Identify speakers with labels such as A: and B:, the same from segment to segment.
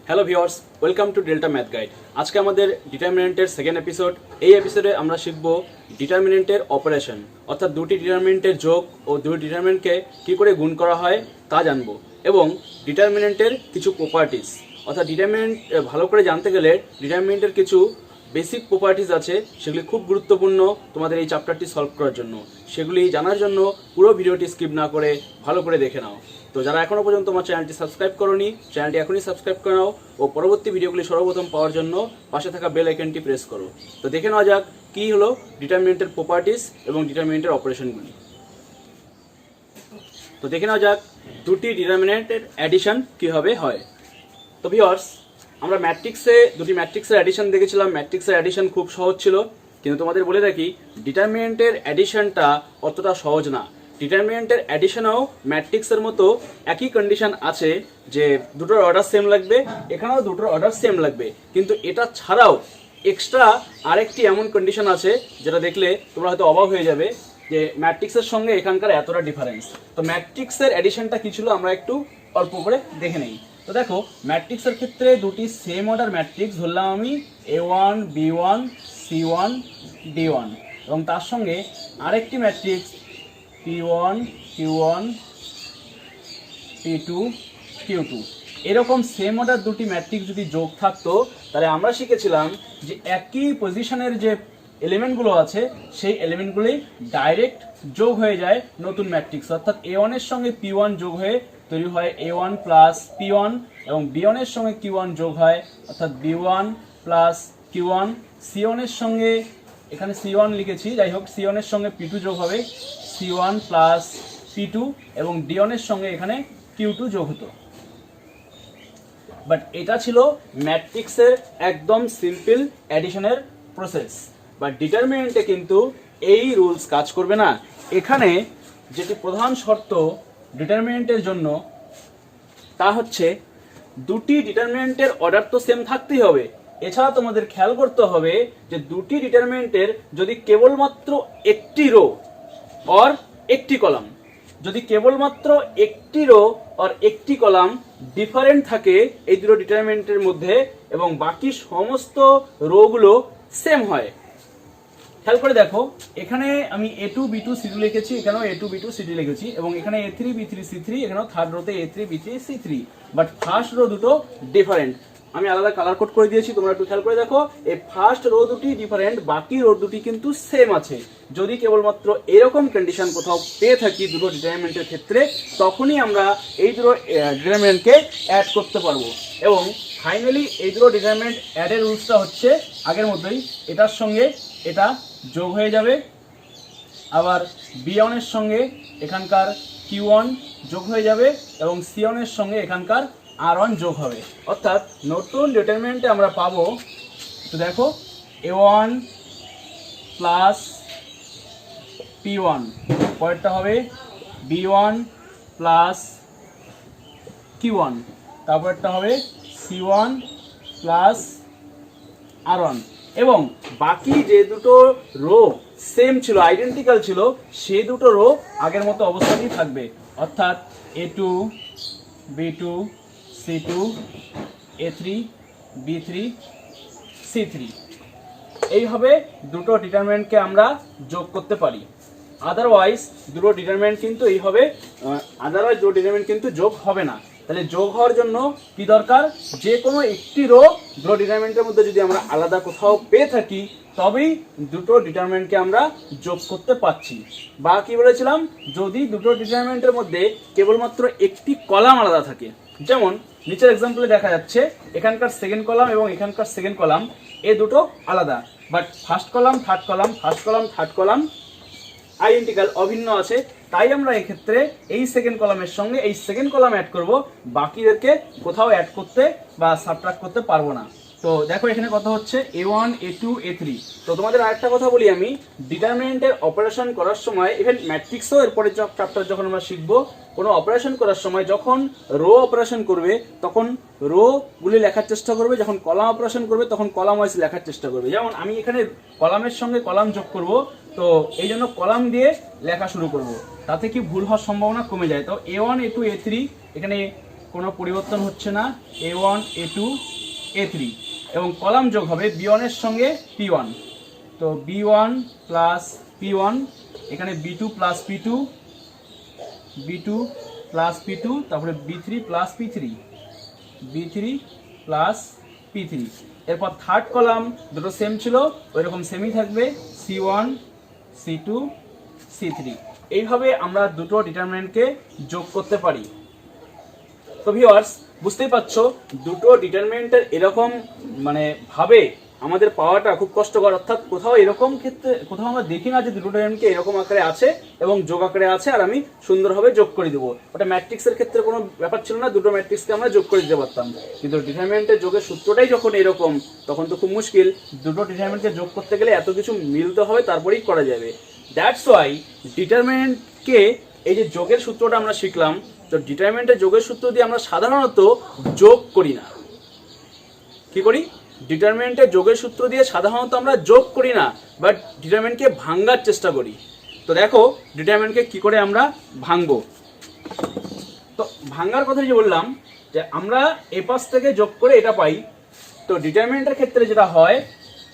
A: Hello viewers, welcome to delta math guide. আজকে আমাদের ডিটারমিনেন্টের second episode. এই এপিসোডে আমরা শিখব ডিটারমিনেন্টের অপারেশন, অর্থাৎ দুটি ডিটারমিনেন্টের যোগ ও দুটি ডিটারমিনেন্টকে কী করে গুণ করা হয় তা জানবো, এবং ডিটারমিনেন্টের কিছু প্রপার্টিস, অর্থাৎ ডিটারমিনেন্ট ভালো করে জানতে গেলে ডিটারমিনেন্টের কিছু বেসিক প্রপার্টিস আছে, সেগুলি খুব গুরুত্বপূর্ণ তোমাদের এই চ্যাপ্টারটি সলভ করার জন্য। সেগুলি জানার জন্য পুরো ভিডিওটি স্কিপ না করে ভালো করে দেখে নাও। তো যারা এখনও পর্যন্ত আমার চ্যানেলটি সাবস্ক্রাইব করোনি, চ্যানেলটি এখনই সাবস্ক্রাইব করে নাও ও পরবর্তী ভিডিওগুলি সর্বপ্রথম পাওয়ার জন্য পাশে থাকা বেল আইকনটি প্রেস করো। তো দেখে নেওয়া যাক কী হলো ডিটারমিনেন্টের প্রপার্টিস এবং ডিটারমিনেন্টের অপারেশনগুলি। তো দেখে নেওয়া যাক দুটি ডিটারমিনেন্টের অ্যাডিশন কীভাবে হয়। তো ভিউয়ার্স, আমরা দুটি ম্যাট্রিক্সের অ্যাডিশন দেখেছিলাম। ম্যাট্রিক্সের অ্যাডিশন খুব সহজ ছিল, কিন্তু তোমাদের বলে রাখি ডিটারমিনেন্টের অ্যাডিশনটা অতটা সহজ না। ডিটারমিনেন্টের অ্যাডিশনেও ম্যাট্রিক্সের মতো একই কন্ডিশন আছে যে দুটোর অর্ডার সেম লাগবে, এখানেও দুটোর অর্ডার সেম লাগবে, কিন্তু এটা ছাড়াও এক্সট্রা আরেকটি এমন কন্ডিশন আছে যেটা দেখলে তোমরা হয়তো অবাক হয়ে যাবে যে ম্যাট্রিক্সের সঙ্গে এখানকার এতটা ডিফারেন্স। তো ম্যাট্রিক্সের অ্যাডিশনটা কি ছিল আমরা একটু অল্প করে দেখে নেই। তো দেখো, ম্যাট্রিক্সের ক্ষেত্রে দুটি সেম অর্ডার ম্যাট্রিক্স ধরলাম আমি A1 B1 C1 D1, এবং তার সঙ্গে আরেকটি matrix P1 Q1 P2 Q2। এরকম সেম অর্ডার দুটি ম্যাট্রিক্স যদি যোগ থাকতো তাহলে আমরা শিখেছিলাম যে একই পজিশনের যে এলিমেন্টগুলো আছে সেই এলিমেন্টগুলি ডাইরেক্ট যোগ হয়ে যায় নতুন ম্যাট্রিক্স, অর্থাৎ A1 এর সঙ্গে P1 যোগ হয়ে তৈরি হয় A1 প্লাস P1, এবং B1 এর সঙ্গে Q1 যোগ হয় অর্থাৎ B1 প্লাস Q1। C1 এর সঙ্গে এখানে C1 লিখেছি, যাই হোক C1 এর সঙ্গে P2 যোগ হবে C1 প্লাস P2, এবং D1 এর সঙ্গে এখানে Q2 যোগ হতো। বাট এটা ছিল ম্যাট্রিক্সের একদম সিম্পল অ্যাডিশনের প্রসেস। বাট ডিটারমিনেন্টে কিন্তু এই রুলস কাজ করবে না। এখানে যেটি প্রধান শর্ত ডিটারমিনেন্টের জন্য তা হচ্ছে দুটি ডিটারমিনেন্টের অর্ডার তো সেম থাকতেই হবে। এছাড়া তোমাদের খেয়াল করতে হবে যে দুটি ডিটারমিনেন্টের যদি কেবলমাত্র একটি রো অর একটি কলাম, যদি কেবলমাত্র একটি রো আর একটি কলাম ডিফারেন্ট থাকে এই দুটো ডিটারমিনেন্টের মধ্যে, এবং বাকি সমস্ত রোগুলো সেম হয়। খেয়াল করে দেখো, এখানে আমি A2 B2 C2 লিখেছি, এখানেও A2 B2 C2 লিখেছি, এবং এখানে A3 B3 C3, এখানেও থার্ড রোতে A3 B3 C3, but first row দুটো ডিফারেন্ট। আমি আলাদা কালার কোড করে দিয়েছি, তোমরা একটু খেয়াল করে দেখো। এই ফার্স্ট রো দুটি ডিফারেন্ট, বাকি রো দুটি কিন্তু সেম আছে। যদি কেবলমাত্র এরকম কন্ডিশন কোথাও পেয়ে থাকি দুটো ডিটারমিনেন্টের ক্ষেত্রে, তখনই আমরা এই দুটো ডিটারমিনেন্টকে অ্যাড করতে পারবো। এবং ফাইনালি এই দুটো ডিটারমিনেন্ট অ্যাডের রুলসটা হচ্ছে আগের মতোই, এটার সঙ্গে এটা যোগ হয়ে যাবে, আবার B1 এর সঙ্গে এখানকার Q1 যোগ হয়ে যাবে, এবং C1 এর সঙ্গে এখানকার R1 যোগ হবে। অর্থাৎ নতুন ডিটারমিনেন্টে আমরা পাবো, তো দেখো A1 প্লাস P1, পরেরটা হবে B1 প্লাস Q1, তারপরটা হবে C1 প্লাস R1, এবং বাকি যে দুটো রো সেম ছিল, আইডেন্টিক্যাল ছিল, সেই দুটো রো আগের মতো অবস্থাতেই থাকবে, অর্থাৎ A2 B2 C2 A3 B3 C3। এইভাবে দুটো ডিটারমিনেন্টকে আমরা যোগ করতে পারি। আদারওয়াইজ দুটো ডিটারমিনেন্ট কিন্তু যোগ হবে না। তাহলে যোগ হওয়ার জন্য কি দরকার, যে কোনো একটি রো দুটো ডিটারমিনেন্টের মধ্যে যদি আমরা আলাদা কোথাও পেয়ে থাকি তবেই দুটো ডিটারমিনেন্টকে আমরা যোগ করতে পারছি। বা কি বলেছিলাম, যদি দুটো ডিটারমিনেন্টের মধ্যে কেবলমাত্র একটি কলাম আলাদা থাকে, যেমন নিচের এক্সাম্পলে দেখা যাচ্ছে এখানকার সেকেন্ড কলাম এবং এখানকার সেকেন্ড কলাম এই দুটো আলাদা, but first column third column identical, অভিন্ন আছে। তাই আমরা এক্ষেত্রে এই সেকেন্ড কলামের সঙ্গে এই সেকেন্ড কলাম অ্যাড করব, বাকিদেরকে কোথাও অ্যাড করতে বা সাবট্রাক্ট করতে পারবো না। তো দেখো এখানে কথা হচ্ছে A1 A2 A3। তো তোমাদের আরেকটা কথা বলি, আমি ডিটারমিনেন্টের অপারেশন করার সময়, ইভেন ম্যাট্রিক্সও এরপরে চ্যাপ্টার যখন আমরা শিখবো, কোনো অপারেশন করার সময় যখন রো অপারেশন করবে তখন রো গুলি লেখার চেষ্টা করবে, যখন কলাম অপারেশন করবে তখন কলাম ওয়াইজ লেখার চেষ্টা করবে। যেমন আমি এখানে কলামের সঙ্গে কলাম যোগ করব, তো এই জন্য কলাম দিয়ে লেখা শুরু করব, তাতে কি ভুল হওয়ার সম্ভাবনা কমে যায়। তো A1 A2 A3 এখানে কোনো পরিবর্তন হচ্ছে না, A1 A2 A3, এবং কলাম যোগ হবে B1 এর সঙ্গে P1। তো B1 প্লাস P1, এখানে B2 plus P2, B2 plus P2, তারপরে B3 plus P3, B3 plus P3। এরপর থার্ড কলাম দুটো সেম ছিল, ওই রকম সেমই থাকবে, C1 C2 C3। এইভাবে আমরা দুটো ডিটারমিনেন্টকে যোগ করতে পারি। তো ভিউয়ার্স, বুঝতেই পারছো দুটো ডিটারমিনেন্টের এরকম মানে ভাবে আমাদের পাওয়াটা খুব কষ্টকর। অর্থাৎ কোথাও এরকম ক্ষেত্রে কোথাও আমরা দেখি না যে দুটো ডিটারমিনেন্টকে এরকম আকারে আছে এবং যোগ আকারে আছে আর আমি সুন্দরভাবে যোগ করে দেবো। ওটা ম্যাট্রিক্সের ক্ষেত্রে কোনো ব্যাপার ছিল না, দুটো ম্যাট্রিক্সকে আমরা যোগ করে দিতে পারতাম। কিন্তু ডিটারমিনেন্টের যোগের সূত্রটাই যখন এরকম, তখন তো খুব মুশকিল। দুটো ডিটারমিনেন্টকে যোগ করতে গেলে এত কিছু মিলতে হবে, তারপরেই করা যাবে। দ্যাটস ওয়াই ডিটারমিনেন্টকে এই যে যোগের সূত্রটা আমরা শিখলাম, তো ডিটারমিনেন্টের যোগের সূত্র দিয়ে আমরা সাধারণত যোগ করি না। কি করি? ডিটারমিনেন্টের যোগের সূত্র দিয়ে সাধারণত আমরা যোগ করি না, বাট ডিটারমিনেন্টকে ভাঙার চেষ্টা করি। তো দেখো ডিটারমিনেন্টকে কি করে আমরা ভাঙবো। তো ভাঙার কথা যে বললাম, যে আমরা এই পাশ থেকে যোগ করে এটা পাই। তো ডিটারমিনেন্টের ক্ষেত্রে যেটা হয়,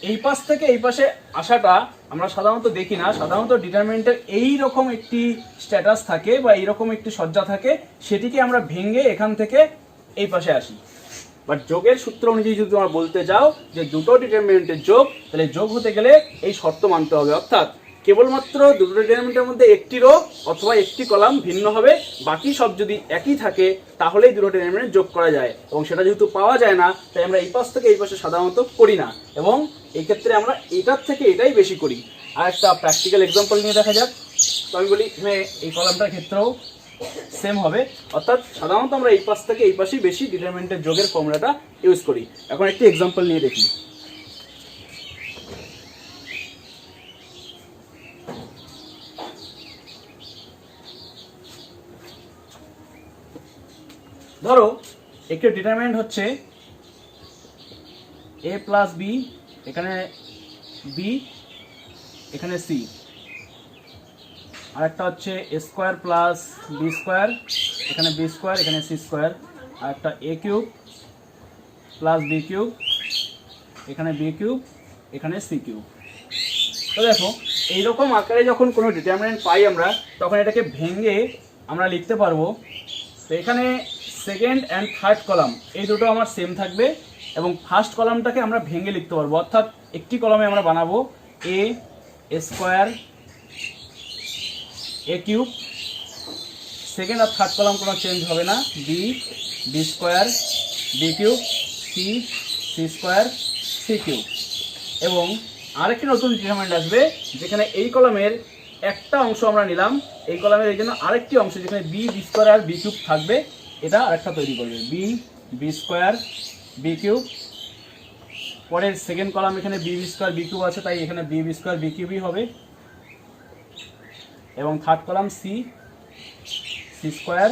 A: এই পাশ থেকে এই পাশে আসাটা আমরা সাধারণত দেখি না। সাধারণত ডিটারমিনেন্টের এইরকম একটি স্ট্যাটাস থাকে বা এইরকম একটি সজ্জা থাকে, সেটিকে আমরা ভেঙে এখান থেকে এই পাশে আসি। বাট যোগের সূত্র অনুযায়ী যদি তোমরা বলতে যাও যে দুটো ডিটারমিনেন্টের যোগ, তাহলে যোগ হতে গেলে এই শর্ত মানতে হবে। অর্থাৎ কেবলমাত্র দুটো ডিটারমিনেন্টের মধ্যে একটি রো অথবা একটি কলাম ভিন্ন হবে, বাকি সব যদি একই থাকে তাহলেই দুটো ডিটারমিনেন্ট যোগ করা যায়। এবং সেটা যেহেতু পাওয়া যায় না, তাই আমরা এই পাশ থেকে এই পাশে সাধারণত করি না, এবং এই ক্ষেত্রে আমরা এটার থেকে এটাই বেশি করি। আর একটা প্র্যাকটিক্যাল এক্সাম্পল নিয়ে দেখা যাক। তো আমি বলি হ্যাঁ, এই কলামটার ক্ষেত্রেও সেম হবে। অর্থাৎ সাধারণত আমরা এই পাশ থেকে এই পাশেই বেশি ডিটারমিনেন্টের যোগের ফর্মুলাটা ইউজ করি। এখন একটি এক্সাম্পল নিয়ে দেখি। ধরো একটি ডিটারমিনেন্ট হচ্ছে a প্লাস বি, এখানে বি, এখানে সি। আর একটা হচ্ছে এ স্কোয়ার প্লাস বি স্কোয়ার, এখানে বি স্কোয়ার, এখানে সি স্কোয়ার। আর একটা এ কিউব প্লাস বি কিউব, এখানে বি কিউব, এখানে সি কিউব। তো দেখো এইরকম আকারে যখন কোনো ডিটারমিনেন্ট পাই আমরা, তখন এটাকে ভেঙে আমরা লিখতে পারবো। তো এখানে সেকেন্ড অ্যান্ড থার্ড কলাম এই দুটো আমার সেম থাকবে, এবং ফার্স্ট কলামটাকে আমরা ভেঙে লিখতে পারবো। অর্থাৎ একটি কলামে আমরা বানাবো a square a cube, second আর থার্ড কলাম কোনো চেঞ্জ হবে না, b b square b cube, c c square c cube. এবং আরেকটি নতুন ডিটারমিনেন্ট আসবে, যেখানে এই কলামের একটা অংশ আমরা নিলাম, এই কলামের এই জন্য আরেকটি অংশ যেখানে বি বি স্কোয়ার আর বি কিউব থাকবে, এটা আরেকটা তৈরি করবে, b b square b cube. পরের সেকেন্ড কলাম এখানে b b square b cube আছে, তাই এখানে বি বি স্কোয়ার বি কিউবই হবে। এবং third column c c square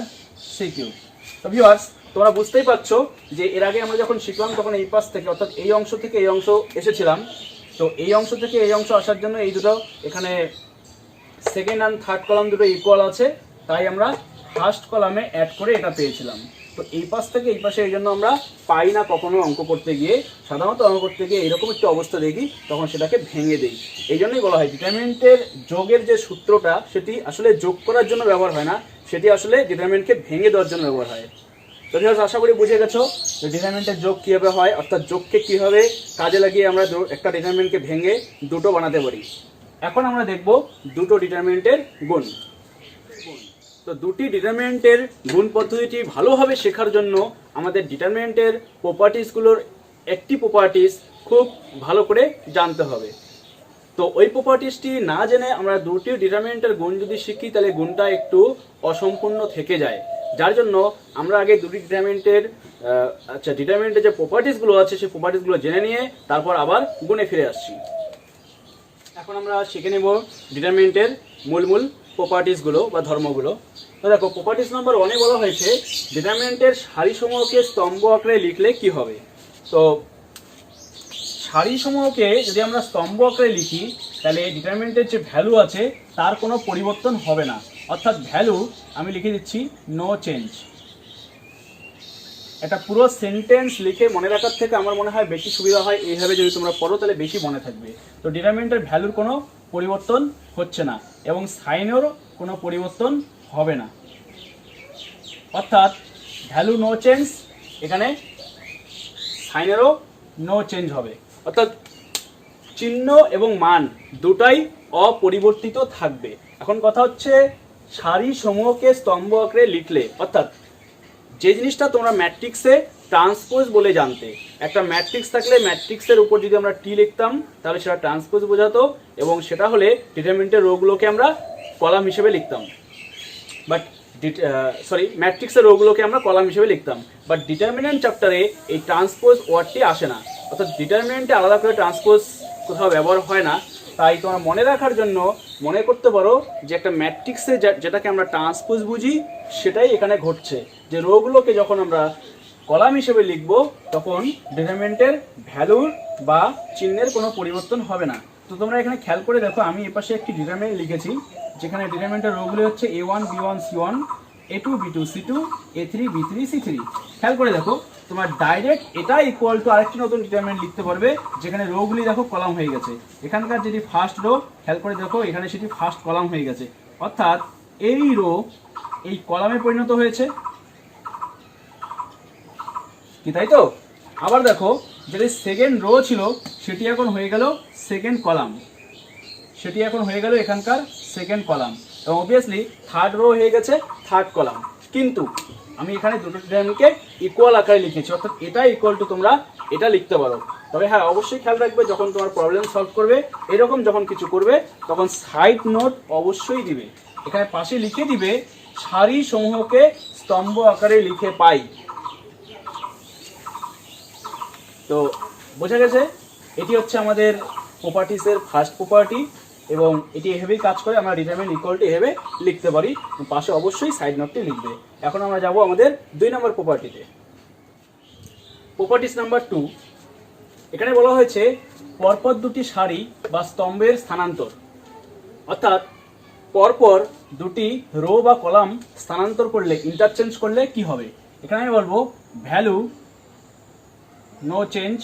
A: c cube. তো ভিউয়ার্স, তোমরা বুঝতেই পারছো যে এর আগে আমরা যখন শিখলাম তখন এই পাশ থেকে, অর্থাৎ এই অংশ থেকে এই অংশ এসেছিলাম। তো এই অংশ থেকে এই অংশ আসার জন্য এই দুটো এখানে সেকেন্ড অ্যান্ড থার্ড কলাম দুটো ইকুয়াল আছে, তাই আমরা ফার্স্ট কলামে অ্যাড করে এটা পেয়েছিলাম। তো এই পাশ থেকে এই পাশে এই জন্য আমরা পাই না কখনো অঙ্ক করতে গিয়ে। সাধারণত অঙ্ক করতে গিয়ে এরকম একটি অবস্থা দেখি, তখন সেটাকে ভেঙে দেই। এই জন্যই বলা হয় ডিটারমিনেন্টের যোগের যে সূত্রটা, সেটি আসলে যোগ করার জন্য ব্যবহার হয় না, সেটি আসলে ডিটারমিনেন্টকে ভেঙে দেওয়ার জন্য ব্যবহার হয়। তো আশা করি বুঝে গেছো যে ডিটারমিনেন্টের যোগ কীভাবে হয়, অর্থাৎ যোগকে কীভাবে কাজে লাগিয়ে আমরা একটা ডিটারমিনেন্টকে ভেঙে দুটো বানাতে পারি। এখন আমরা দেখব দুটো ডিটারমিনেন্টের গুণ। তো দুটি ডিটারমিনেন্টের গুণ পদ্ধতিটি ভালোভাবে শেখার জন্য আমাদের ডিটারমিনেন্টের প্রপার্টিসগুলোর একটি প্রপার্টিস খুব ভালো করে জানতে হবে। তো ওই প্রপার্টিসটি না জেনে আমরা দুটি ডিটারমিনেন্টের গুণ যদি শিখি, তাহলে গুণটা একটু অসম্পূর্ণ থেকে যায়। যার জন্য আমরা আগে দুটি ডিটারমিনেন্টের যে প্রপার্টিসগুলো আছে সেই প্রপার্টিসগুলো জেনে নিয়ে তারপর আবার গুণে ফিরে আসছি। এখন আমরা শিখে নেব ডিটারমিনেন্টের মূল প্রপার্টিসগুলো বা ধর্মগুলো। তো দেখো, প্রপার্টিস নাম্বার 1-এ বলা হয়েছে ডিটারমিনেন্টের সারিসমূহকে স্তম্ভ আকারে লিখলে কি হবে। তো সারিসমূহকে যদি আমরা স্তম্ভ আকারে লিখি, তাহলে ডিটারমিনেন্টের যে ভ্যালু আছে তার কোনো পরিবর্তন হবে না। অর্থাৎ ভ্যালু আমি লিখে দিচ্ছি নো চেঞ্জ। একটা পুরো সেন্টেন্স লিখে মনে রাখার থেকে আমার মনে হয় বেশি সুবিধা হয় এইভাবে যদি তোমরা পড়ো, তাহলে বেশি মনে থাকবে। তো ডিটারমিনেন্টের ভ্যালুর কোনো পরিবর্তন হচ্ছে না এবং সাইনেরও কোনো পরিবর্তন হবে না, অর্থাৎ ভ্যালু নো চেঞ্জ, এখানে সাইনেরও নো চেঞ্জ হবে, অর্থাৎ চিহ্ন এবং মান দুটাই অপরিবর্তিত থাকবে। এখন কথা হচ্ছে সারি সমূহকে স্তম্ভ আকারে লিখলে, অর্থাৎ যে জিনিসটা তোমরা ম্যাট্রিক্সে ট্রান্সপোজ বলে জানতে, একটা ম্যাট্রিক্স থাকলে ম্যাট্রিক্সের উপর যদি আমরা টি লিখতাম তাহলে সেটা ট্রান্সপোজ বোঝাতো, এবং সেটা হলে ডিটারমিনেন্টের রোগুলোকে আমরা কলাম হিসেবে লিখতাম, বাট ম্যাট্রিক্সের রোগুলোকে আমরা কলাম হিসেবে লিখতাম। বাট ডিটারমিনেন্ট চ্যাপ্টারে এই ট্রান্সপোজ ওয়ার্ডটি আসে না, অর্থাৎ ডিটারমিনেন্টে আলাদা করে ট্রান্সপোজ কোথাও ব্যবহার হয় না। তাই তোমরা মনে রাখার জন্য মনে করতে পারো যে একটা ম্যাট্রিক্সে যেটাকে আমরা ট্রান্সপোজ বুঝি সেটাই এখানে ঘটছে, যে রোগুলোকে যখন আমরা কলাম হিসেবে লিখব তখন ডিটারমিনেন্টের ভ্যালুর বা চিহ্নের কোনো পরিবর্তন হবে না। তো তোমরা এখানে খেয়াল করে দেখো, আমি এপাশে একটি ডিটারমিনেন্ট লিখেছি, যেখানে ডিটারমিনেন্টের রোগুলো হচ্ছে A1 B1 C1 A2 B2 C2 A3 B3 C3। খেয়াল করে দেখো, তোমার ডাইরেক্ট এটা ইকুয়াল টু আরেকটি নতুন ডিটারমিনেন্ট লিখতে পারবে, যেখানে রোগুলি দেখো কলাম হয়ে গেছে। এখানকার যেটি ফার্স্ট রো, খেয়াল করে দেখো এখানে সেটি ফার্স্ট কলাম হয়ে গেছে, অর্থাৎ এই রো এই কলামে পরিণত হয়েছে, কি তাই তো? আবার দেখো যেটি সেকেন্ড রো ছিল সেটি এখন হয়ে গেল সেকেন্ড কলাম, সেটি এখন হয়ে গেল এখানকার সেকেন্ড কলাম, এবং অবভিয়াসলি থার্ড রো হয়ে গেছে থার্ড কলাম। কিন্তু আমি এখানে দুটো ডিটারমিনেন্টকে ইকুয়াল আকারে লিখেছি, অর্থাৎ এটা ইকুয়াল টু তোমরা এটা লিখতে পারো। তবে হ্যাঁ, অবশ্যই খেয়াল রাখবে যখন তোমার প্রবলেম সলভ করবে, এরকম যখন কিছু করবে তখন সাইড নোট অবশ্যই দিবে। এখানে পাশে লিখে দিবে সারি সমূহকে স্তম্ভ আকারে লিখে পাই। তো বোঝা গেছে, এটি হচ্ছে আমাদের প্রপার্টিসের ফার্স্ট প্রপার্টি, এবং এটি এভাবেই কাজ করে। আমরা ডিটারমিনেন্ট ইকুয়াল টু এভাবে লিখতে পারি, পাশে অবশ্যই সাইড নোটটি লিখবে। এখন আমরা যাব আমাদের 2 নম্বর প্রপার্টিতে, প্রপার্টিস নাম্বার 2। এখানে বলা হয়েছে পরপর দুটি সারি বা স্তম্ভের স্থানান্তর, অর্থাৎ পরপর দুটি রো বা কলাম স্থানান্তর করলে, ইন্টারচেঞ্জ করলে কি হবে। এখানে আমি বলবো ভ্যালু নো চেঞ্জ,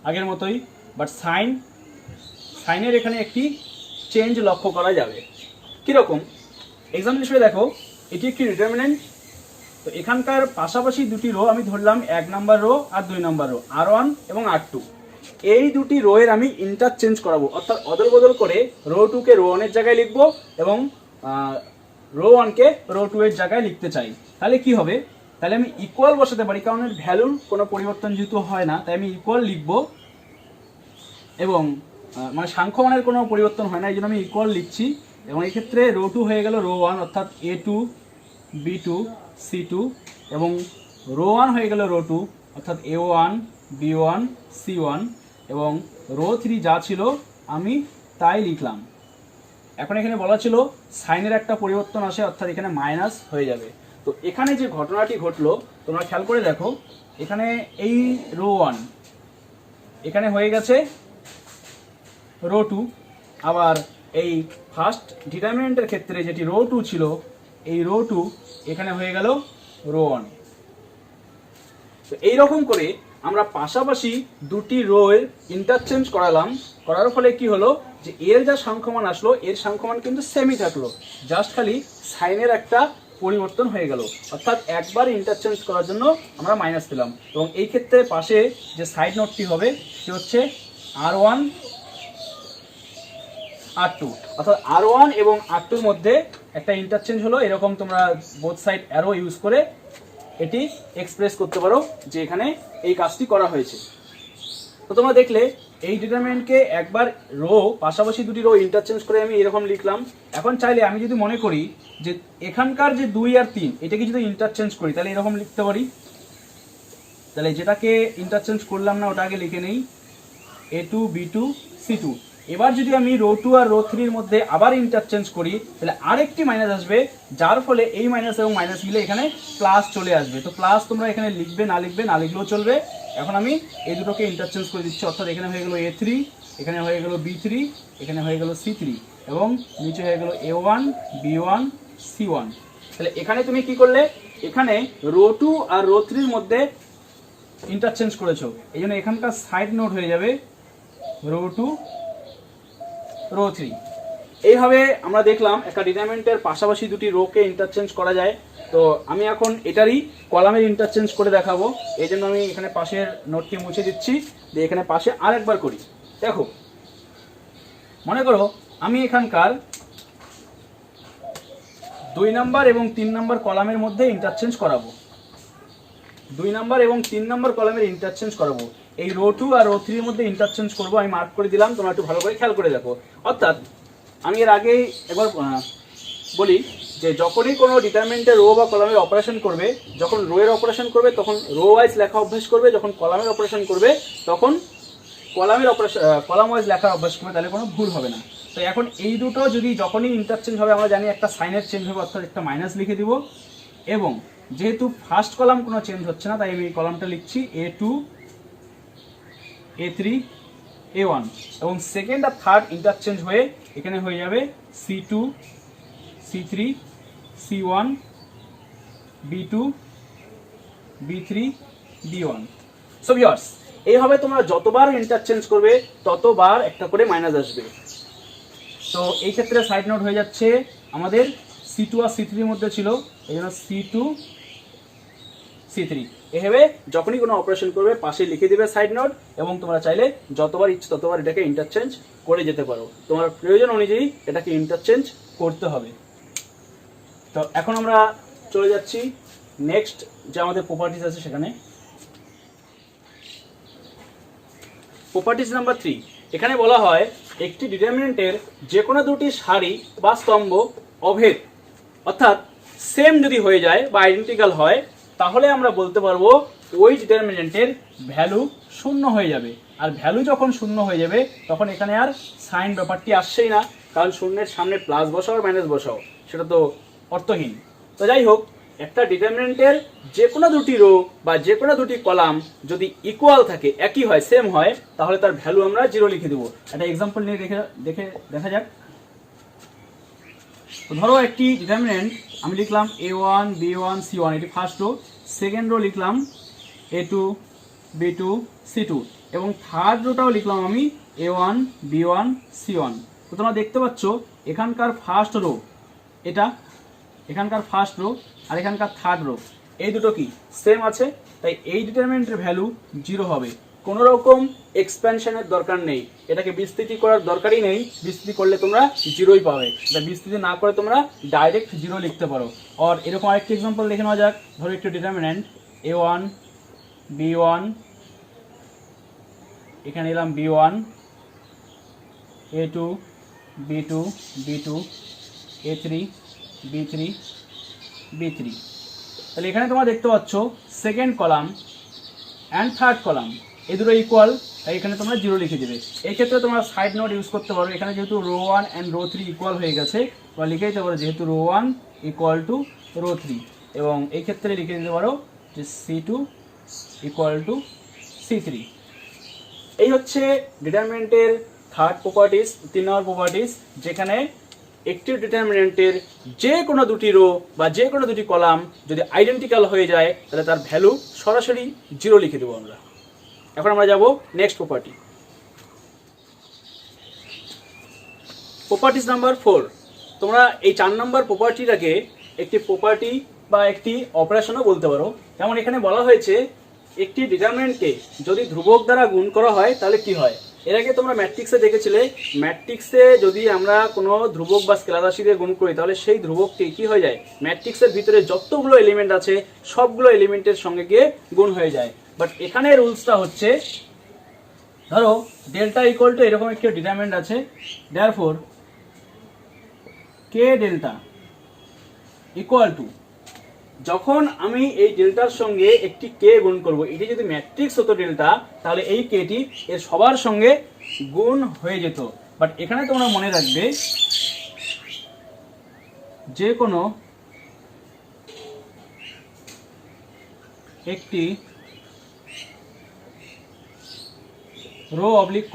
A: আগের মতোই, বাট সাইনের এখানে একটি চেঞ্জ লক্ষ্য করা যাবে। কীরকম? এক্সাম্পল হিসেবে দেখো, এটি একটি ডিটারমিনেন্ট, তো এখানকার পাশাপাশি দুটি রো আমি ধরলাম, 1 নম্বর রো আর 2 নম্বর রো, R1 এবং R2। এই দুটি রো এর আমি ইন্টারচেঞ্জ করাবো, অর্থাৎ অদল বদল করে রো 2-কে রো 1-এর জায়গায় লিখবো এবং রো 1-কে রো 2-এর জায়গায় লিখতে চাই। তাহলে কি হবে? তাহলে আমি ইকুয়াল বসাতে পারি, কারণ এর ভ্যালুর কোনো পরিবর্তন যেহেতু হয় না, তাই আমি ইকুয়াল লিখবো, এবং মানে সাংখ্যমানের কোনো পরিবর্তন হয় না, এই জন্য আমি ইকুয়াল লিখছি। এবং এই ক্ষেত্রে রো 2 হয়ে গেল রো 1, অর্থাৎ A2 B2 C2, এবং রো 1 হয়ে গেল রো 2, অর্থাৎ A1 B1 C1, এবং রো 3 যা ছিল আমি তাই লিখলাম। এখন এখানে বলা ছিল সাইনের একটা পরিবর্তন আসে, অর্থাৎ এখানে মাইনাস হয়ে যাবে। তো এখানে যে ঘটনাটি ঘটলো তোমরা খেয়াল করে দেখো, এখানে এই রো 1 এখানে হয়ে গেছে রো 2, আবার এই ফার্স্ট ডিটারমিনেন্টের ক্ষেত্রে যেটি রো 2 ছিল, এই রো 2 এখানে হয়ে গেল রো 1। তো এইরকম করে আমরা পাশাপাশি দুটি রো এর ইন্টারচেঞ্জ করালাম, করার ফলে কি হলো, যে এর যা সংখ্যমান আসলো এর সংখ্যমান কিন্তু সেমই থাকলো, জাস্ট খালি সাইনের একটা পরিবর্তন হয়ে গেল, অর্থাৎ একবার ইন্টারচেঞ্জ করার জন্য আমরা মাইনাস দিলাম। এবং এই ক্ষেত্রে পাশে যে সাইড নোটটি হবে সে হচ্ছে R1 R2, অর্থাৎ R1 এবং R2-র মধ্যে একটা ইন্টারচেঞ্জ হলো। এরকম তোমরা বোথ সাইড অ্যারো ইউজ করে এটি এক্সপ্রেস করতে পারো যে এখানে এই কাজটি করা হয়েছে। তো তোমরা দেখলে এই ডিটারমিনেন্টকে একবার রো পাশাপাশি দুটি রো ইন্টারচেঞ্জ করে আমি এরকম লিখলাম। এখন চাইলে আমি যদি মনে করি যে এখানকার যে 2 আর 3 এটাকে যদি ইন্টারচেঞ্জ করি তাহলে এরকম লিখতে পারি। তাহলে যেটাকে ইন্টারচেঞ্জ করলাম না ওটা আগে লিখে নেই, A2 B2 C2। এবার যদি আমি রো 2 আর রো 3-র মধ্যে আবার ইন্টারচেঞ্জ করি তাহলে আরেকটি মাইনাস আসবে, যার ফলে এই মাইনাস এবং মাইনাস মিলে এখানে প্লাস চলে আসবে। তো প্লাস তোমরা এখানে লিখবে, না লিখলেও চলবে। এখন আমি এই দুটোকে ইন্টারচেঞ্জ করে দিচ্ছি, অর্থাৎ এখানে হয়ে গেল A3, এখানে হয়ে গেল B3, এখানে হয়ে গেল C3, এবং নিচে হয়ে গেল A1 B1 C1। তাহলে এখানে তুমি কি করলে, এখানে রো 2 আর রো 3 এর মধ্যে ইন্টারচেঞ্জ করেছো, এই জন্য এখানকার সাইড নোট হয়ে যাবে রো 2 রো 3। এইভাবে আমরা দেখলাম একটা ডিটারমিনেন্টের পাশাপাশি দুটি রোকে ইন্টারচেঞ্জ করা যায়। তো আমি এখন এটারই কলামের ইন্টারচেঞ্জ করে দেখাবো, এই জন্য আমি এখানে পাশের নোটটি মুছে দিচ্ছি, দিয়ে এখানে পাশে আরেকবার করি। দেখো, মনে করো আমি এখানকার 2 নাম্বার এবং 3 নাম্বার কলামের মধ্যে ইন্টারচেঞ্জ করাবো, 2 নাম্বার এবং 3 নাম্বার কলামের ইন্টারচেঞ্জ করাবো। এই রো 2 আর রো 3 এর মধ্যে ইন্টারচেঞ্জ করবো, আমি মার্ক করে দিলাম, তোমরা একটু ভালো করে খেয়াল করে দেখো। অর্থাৎ আমি এর আগেই একবার বলি যে যখনই কোনো ডিটারমিনেন্টের রো বা কলামের অপারেশন করবে, যখন রো এর অপারেশন করবে তখন রো ওয়াইজ লেখা অভ্যাস করবে, যখন কলামের অপারেশন করবে তখন কলাম ওয়াইজ লেখার অভ্যাস করবে, তাহলে কোনো ভুল হবে না। তো এখন এই দুটো যদি যখনই ইন্টারচেঞ্জ হবে, আমরা জানি একটা সাইনের চেঞ্জ হবে, অর্থাৎ একটা মাইনাস লিখে দিব। এবং যেহেতু ফার্স্ট কলাম কোনো চেঞ্জ হচ্ছে না, তাই আমি এই কলামটা লিখছি A2 A3 A1, এবং সেকেন্ড আর থার্ড ইন্টারচেঞ্জ হয়ে এখানে হয়ে যাবে C2 C3 C1 B2 B3 B1। So viewers, এইভাবে তোমরা যতবার ইন্টারচেঞ্জ করবে ততবার একটা করে মাইনাস আসবে। তো এই ক্ষেত্রে সাইড নোট হয়ে যাচ্ছে আমাদের C2 আর C3 এর মধ্যে ছিল, এই জন্য C2 C3। এভাবে যখনই কোনো অপারেশন করবে পাশে লিখে দিবে সাইড নোট, এবং তোমরা চাইলে যতবার ইচ্ছে ততবার এটাকে ইন্টারচেঞ্জ করে যেতে পারো, তোমার প্রয়োজন অনুযায়ী এটাকে ইন্টারচেঞ্জ করতে হবে। তো এখন আমরা চলে যাচ্ছি নেক্সট যে আমাদের প্রপার্টিজ আছে সেখানে। প্রপার্টিজ নাম্বার 3, এখানে বলা হয় একটি ডিটারমিনেন্টের যে কোনো দুটি সারি বা স্তম্ভ অভেদ অর্থাৎ সেম যদি হয়ে যায় বা আইডেন্টিক্যাল হয়, তাহলে আমরা বলতে পারবো ওই ডিটারমিনেন্টের ভ্যালু শূন্য হয়ে যাবে। আর ভ্যালু যখন শূন্য হয়ে যাবে তখন এখানে আর সাইন ব্যাপারটি আসছেই না, কারণ শূন্যের সামনে প্লাস বসাও আর মাইনাস বসাও, সেটা তো অর্থহীন। তো যাই হোক, একটা ডিটারমিনেন্টের যে কোনো দুটি রো বা যে কোনো দুটি কলাম যদি ইকুয়াল থাকে, একই হয়, সেম হয়, তাহলে তার ভ্যালু আমরা 0 লিখে দেবো। একটা এক্সাম্পল নিয়ে দেখা যাক। তো ধরো একটি ডিটারমিনেন্ট আমি লিখলাম A1 B1 C1, এটি ফার্স্ট রো, সেকেন্ড রো লিখলাম A2 B2 C2, এবং থার্ড রোটাও লিখলাম আমি A1 B1 C1। তো তোমরা দেখতে পাচ্ছ এখানকার ফার্স্ট রো, এটা এখানকার ফার্স্ট রো আর এখানকার থার্ড রো, এই দুটো কি সেম আছে, তাই এই ডিটারমিনেন্টের ভ্যালু 0 হবে। কোনো রকম এক্সপ্যানশনের দরকার নেই, এটাকে বিস্তৃতি করার দরকারই নেই, বিস্তৃতি করলে তোমরা 0ই পাবে। এটা বিস্তৃতি না করে তোমরা ডাইরেক্ট 0 লিখতে পারো। আর এরকম আরেকটি এক্সাম্পল দেখে নেওয়া যাক। ধরো একটি ডিটারমিনেন্ট A1 B1, এখানে এলাম B1 A2 B2 B2 A3 B3 B3। তাহলে এখানে তোমরা দেখতে পাচ্ছ second column and third column এই দুটো ইকুয়াল, তাই এখানে তোমরা 0 লিখে দেবে। এই ক্ষেত্রে তোমরা সাইড নোট ইউজ করতে পারো, এখানে যেহেতু রো 1 অ্যান্ড রো 3 ইকুয়াল হয়ে গেছে, তোমরা লিখে দিতে পারো যেহেতু রো 1 ইকুয়াল টু রো 3, এবং এই ক্ষেত্রে লিখে দিতে পারো যে C2 ইকুয়াল টু C3। এই হচ্ছে ডিটারমিনেন্টের থার্ড প্রপার্টিস, 3 নম্বর প্রপার্টিস, যেখানে একটি ডিটারমিনেন্টের যে কোনো দুটি রো বা যে কোনো দুটি কলাম যদি আইডেন্টিক্যাল হয়ে যায়, তাহলে তার ভ্যালু সরাসরি 0 লিখে দেবো আমরা। এখন আমরা যাব নেক্সট প্রপার্টি, প্রপার্টিস নাম্বার 4। তোমরা এই 4 নম্বর প্রপার্টিটাকে একটি প্রপার্টি বা একটি অপারেশনও বলতে পারো। যেমন এখানে বলা হয়েছে একটি ডিটারমিনেন্টকে যদি ধ্রুবক দ্বারা গুণ করা হয় তাহলে কি হয়। এর আগে তোমরা ম্যাট্রিক্সে দেখেছিলে, ম্যাট্রিক্সে যদি আমরা কোনো ধ্রুবক বা স্কেলার রাশি দিয়ে গুণ করি তাহলে সেই ধ্রুবকটি কি হয়ে যায়, ম্যাট্রিক্সের ভিতরে যতগুলো এলিমেন্ট আছে সবগুলো এলিমেন্টের সঙ্গে গিয়ে গুণ হয়ে যায়। বাট এখানে রুলসটা হচ্ছে, ধরো ডেল্টা ইকুয়াল টু এরকম একটি ডিটারমিনেন্ট আছে, therefore K delta equal to, যখন আমি এই ডেল্টার সঙ্গে একটি কে গুণ করব, এটি যদি ম্যাট্রিক্স হতো ডেল্টা, তাহলে এই কেটি এর সবার সঙ্গে গুণ হয়ে যেত। বাট এখানে তোমরা মনে রাখবে যে কোনো একটি রো অবলিক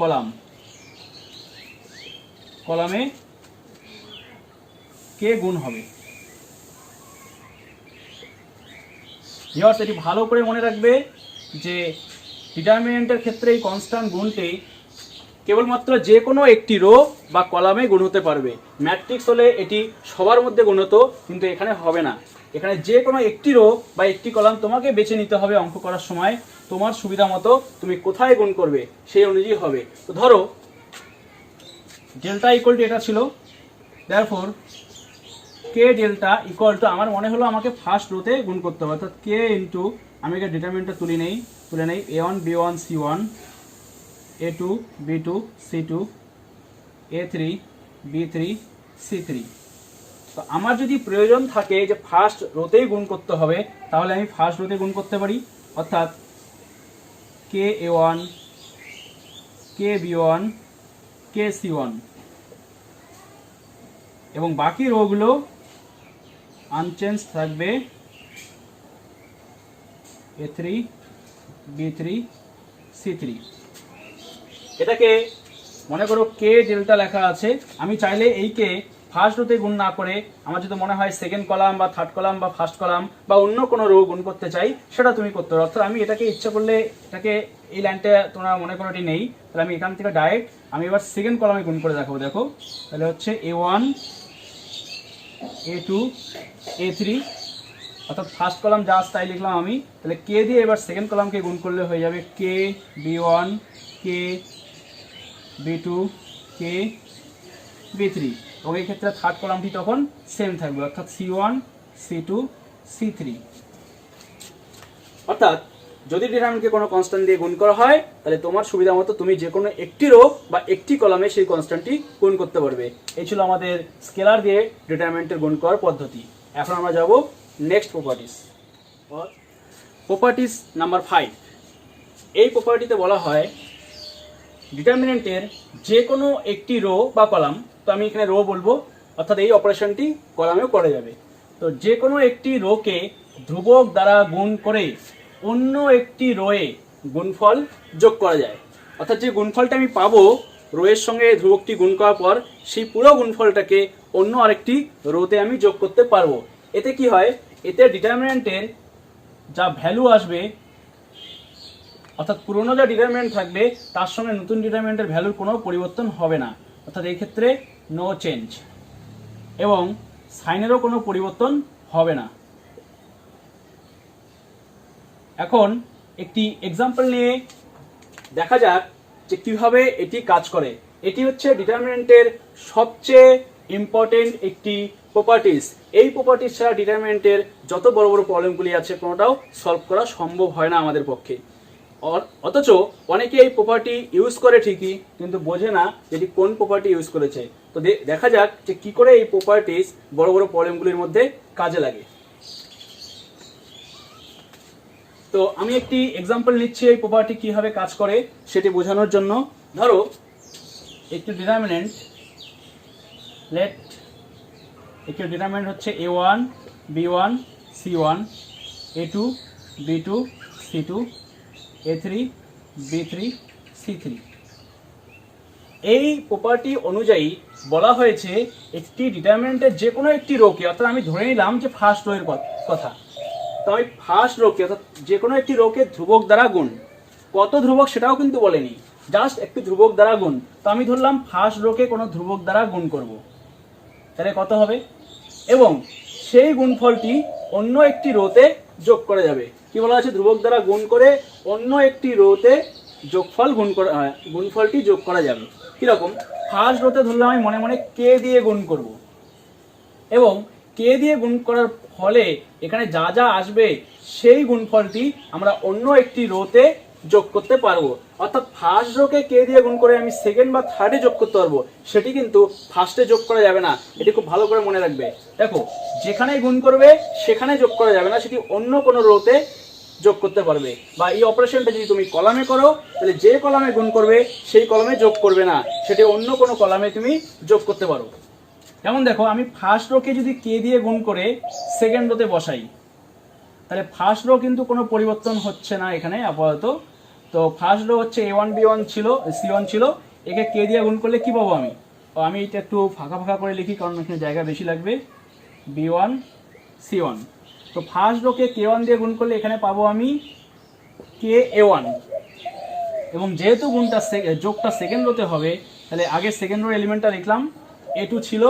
A: কলামে কে গুণ হবে। ভিউয়ার্স এটি ভালো করে মনে রাখবে যে ডিটারমিনেন্টের ক্ষেত্রে এই কনস্ট্যান্ট গুণটি কেবলমাত্র যে কোনো একটি রো বা কলামে গুণ হতে পারবে। ম্যাট্রিক্স হলে এটি সবার মধ্যে গুণ হতো, কিন্তু এখানে হবে না। এখানে যে কোনো একটি রো বা একটি কলাম তোমাকে বেছে নিতে হবে অঙ্ক করার সময়, তোমার সুবিধা মতো তুমি কোথায় গুণ করবে সেই অনুযায়ী হবে। তো ধরো ডেল্টা ইকুয়াল টু এটা ছিল, therefore K delta equal to, আমার মনে হলো আমাকে ফার্স্ট রোতে গুণ করতে হবে, অর্থাৎ কে ইন্টু, আমি এটা ডিটারমিনেন্টটা তুলে নেই a1 b1 c1 a2 b2 c2 a3 b3 c3। তো আমার যদি প্রয়োজন থাকে যে ফার্স্ট রোতেই গুণ করতে হবে, তাহলে আমি ফার্স্ট রোতে গুণ করতে পারি, অর্থাৎ কে a1 কে b1 কে c1, এবং বাকি রোগুলো আনচেঞ্জ থাকবে a3 b3 c3। এটাকে মনে করো কে ডেল্টা লেখা আছে, আমি চাইলে এইকে ফার্স্ট রোতে গুণ না করে আমার যদি মনে হয় সেকেন্ড কলাম বা থার্ড কলাম বা ফার্স্ট কলাম বা অন্য কোনো রো গুণ করতে চাই, সেটা তুমি করতে পারো। অর্থাৎ আমি এটাকে ইচ্ছা করলে এটাকে এই লাইনটা তোমরা মনে করো এটি নেই, তাহলে আমি এখান থেকে ডাইরেক্ট আমি এবার সেকেন্ড কলামে গুণ করে দেখাবো। দেখো তাহলে হচ্ছে a1 a2 a3, অর্থাৎ ফার্স্ট কলাম যা তাই লিখলাম আমি, তাহলে কে দিয়ে এবার সেকেন্ড কলামকে গুণ করলে হয়ে যাবে কে b1 কে b2 কে b3, এবং এই ক্ষেত্রে থার্ড কলামটি তখন সেম থাকবে, অর্থাৎ c1 c2 c3। অর্থাৎ যদি ডিটারমিনেন্টকে কোনো কনস্ট্যান্ট দিয়ে গুণ করা হয়, তাহলে তোমার সুবিধা মতো তুমি যে কোনো একটি রো বা একটি কলামে সেই কনস্ট্যান্টটি গুণ করতে পারবে। এই ছিল আমাদের স্কেলার দিয়ে ডিটারমিনেন্টের গুণ করার পদ্ধতি। এখন আমরা যাব নেক্সট প্রপার্টিস নাম্বার 5। এই প্রপার্টিতে বলা হয় ডিটারমিনেন্টের যে কোনো একটি রো বা কলাম, তো আমি এখানে রো বলবো, অর্থাৎ এই অপারেশনটি কলামেও করা যাবে। তো যে কোনো একটি রোকে ধ্রুবক দ্বারা গুণ করে অন্য একটি রোয়ে গুণফল যোগ করা যায়। অর্থাৎ যে গুণফলটা আমি পাবো রোয়ের সঙ্গে ধ্রুবকটি গুণ করার পর, সেই পুরো গুণফলটাকে অন্য আরেকটি রোতে আমি যোগ করতে পারবো। এতে কি হয়, এতে ডিটারমিনেন্টের যা ভ্যালু আসবে, অর্থাৎ পুরনো যা ডিটারমিনেন্ট থাকবে তার সঙ্গে নতুন ডিটারমিনেন্টের ভ্যালুর কোনো পরিবর্তন হবে না, অর্থাৎ এই ক্ষেত্রে নো চেঞ্জ, এবং সাইনেরও কোনো পরিবর্তন হবে না। এখন একটি এক্সাম্পল নিয়ে দেখা যাক যে কিভাবে এটি কাজ করে। এটি হচ্ছে ডিটারমিনেন্টের সবচেয়ে ইম্পর্টেন্ট একটি প্রপার্টিস। এই প্রপার্টিস ছাড়া ডিটারমিনেন্টের যত বড় বড় প্রবলেমগুলি আছে কোনোটাও সলভ করা সম্ভব হয় না আমাদের পক্ষে। অথচ অনেকে এই প্রপার্টি ইউজ করে ঠিকই, কিন্তু বোঝে না যেটি কোন প্রপার্টি ইউজ করেছে। তো দেখা যাক যে কি করে এই প্রপার্টিস বড় বড় প্রবলেমগুলির মধ্যে কাজে লাগে। তো আমি একটি এক্সাম্পল নিচ্ছি এই প্রপার্টি কিভাবে কাজ করে সেটি বোঝানোর জন্য। ধরো একটি ডিটারমিনেন্ট, একটি ডিটারমিনেন্ট হচ্ছে a1 b1 c1 a2 b2 c2 a3 b3 c3। এই প্রপার্টি অনুযায়ী বলা হয়েছে একটি ডিটারমিনেন্টের যে কোনো একটি রোকে, অর্থাৎ আমি ধরে নিলাম যে ফার্স্ট রো এর কথা, তো আমি ফার্স্ট রোকে অর্থাৎ যে কোনো একটি রোকে ধ্রুবক দ্বারা গুণ, কত ধ্রুবক সেটাও কিন্তু বলেনি, জাস্ট একটি ধ্রুবক দ্বারা গুণ। তো আমি ধরলাম ফার্স্ট রোকে কোনো ধ্রুবক দ্বারা গুণ করব, তাহলে কত হবে, এবং সেই গুণফলটি অন্য একটি রোতে যোগ করা যাবে। কি বলা আছে, ধ্রুবক দ্বারা গুণ করে অন্য একটি রোতে গুণফলটি যোগ করা যাবে। কিরকম, ফার্স্ট রোতে ধরলাম আমি মনে মনে কে দিয়ে গুণ করব, এবং কে দিয়ে গুণ করার ফলে এখানে যা যা আসবে সেই গুণফলটি আমরা অন্য একটি রোতে যোগ করতে পারবো। অর্থাৎ ফার্স্ট রোকে কে দিয়ে গুণ করে আমি সেকেন্ড বা থার্ডে যোগ করতে পারবো, সেটি কিন্তু ফার্স্টে যোগ করা যাবে না। এটি খুব ভালো করে মনে রাখবে। দেখো যেখানে গুণ করবে সেখানে যোগ করা যাবে না, সেটি অন্য কোনো রোতে যোগ করতে পারবে। বা এই অপারেশনটা যদি তুমি কলামে করো, তাহলে যে কলামে গুণ করবে সেই কলামে যোগ করবে না, সেটি অন্য কোনো কলামে তুমি যোগ করতে পারো। যেমন দেখো আমি ফার্স্ট রোকে যদি কে দিয়ে গুণ করে সেকেন্ড রোতে বসাই, তাহলে ফার্স্ট রো কিন্তু কোনো পরিবর্তন হচ্ছে না এখানে আপাতত। তো ফার্স্ট রো হচ্ছে a1 b1 ছিল, c1 ছিল, একে কে দিয়ে গুণ করলে কি পাবো আমি এটা একটু ফাঁকা ফাঁকা করে লিখি কারণ এখানে জায়গা বেশি লাগবে, b1 c1। তো তো ফার্স্ট রোকে k1 দিয়ে গুণ করলে এখানে পাবো আমি ka1, এবং যেহেতু গুণটা যোগটা সেকেন্ড রোতে হবে, তাহলে আগে সেকেন্ড রোর এলিমেন্টটা লিখলাম, a2 ছিল,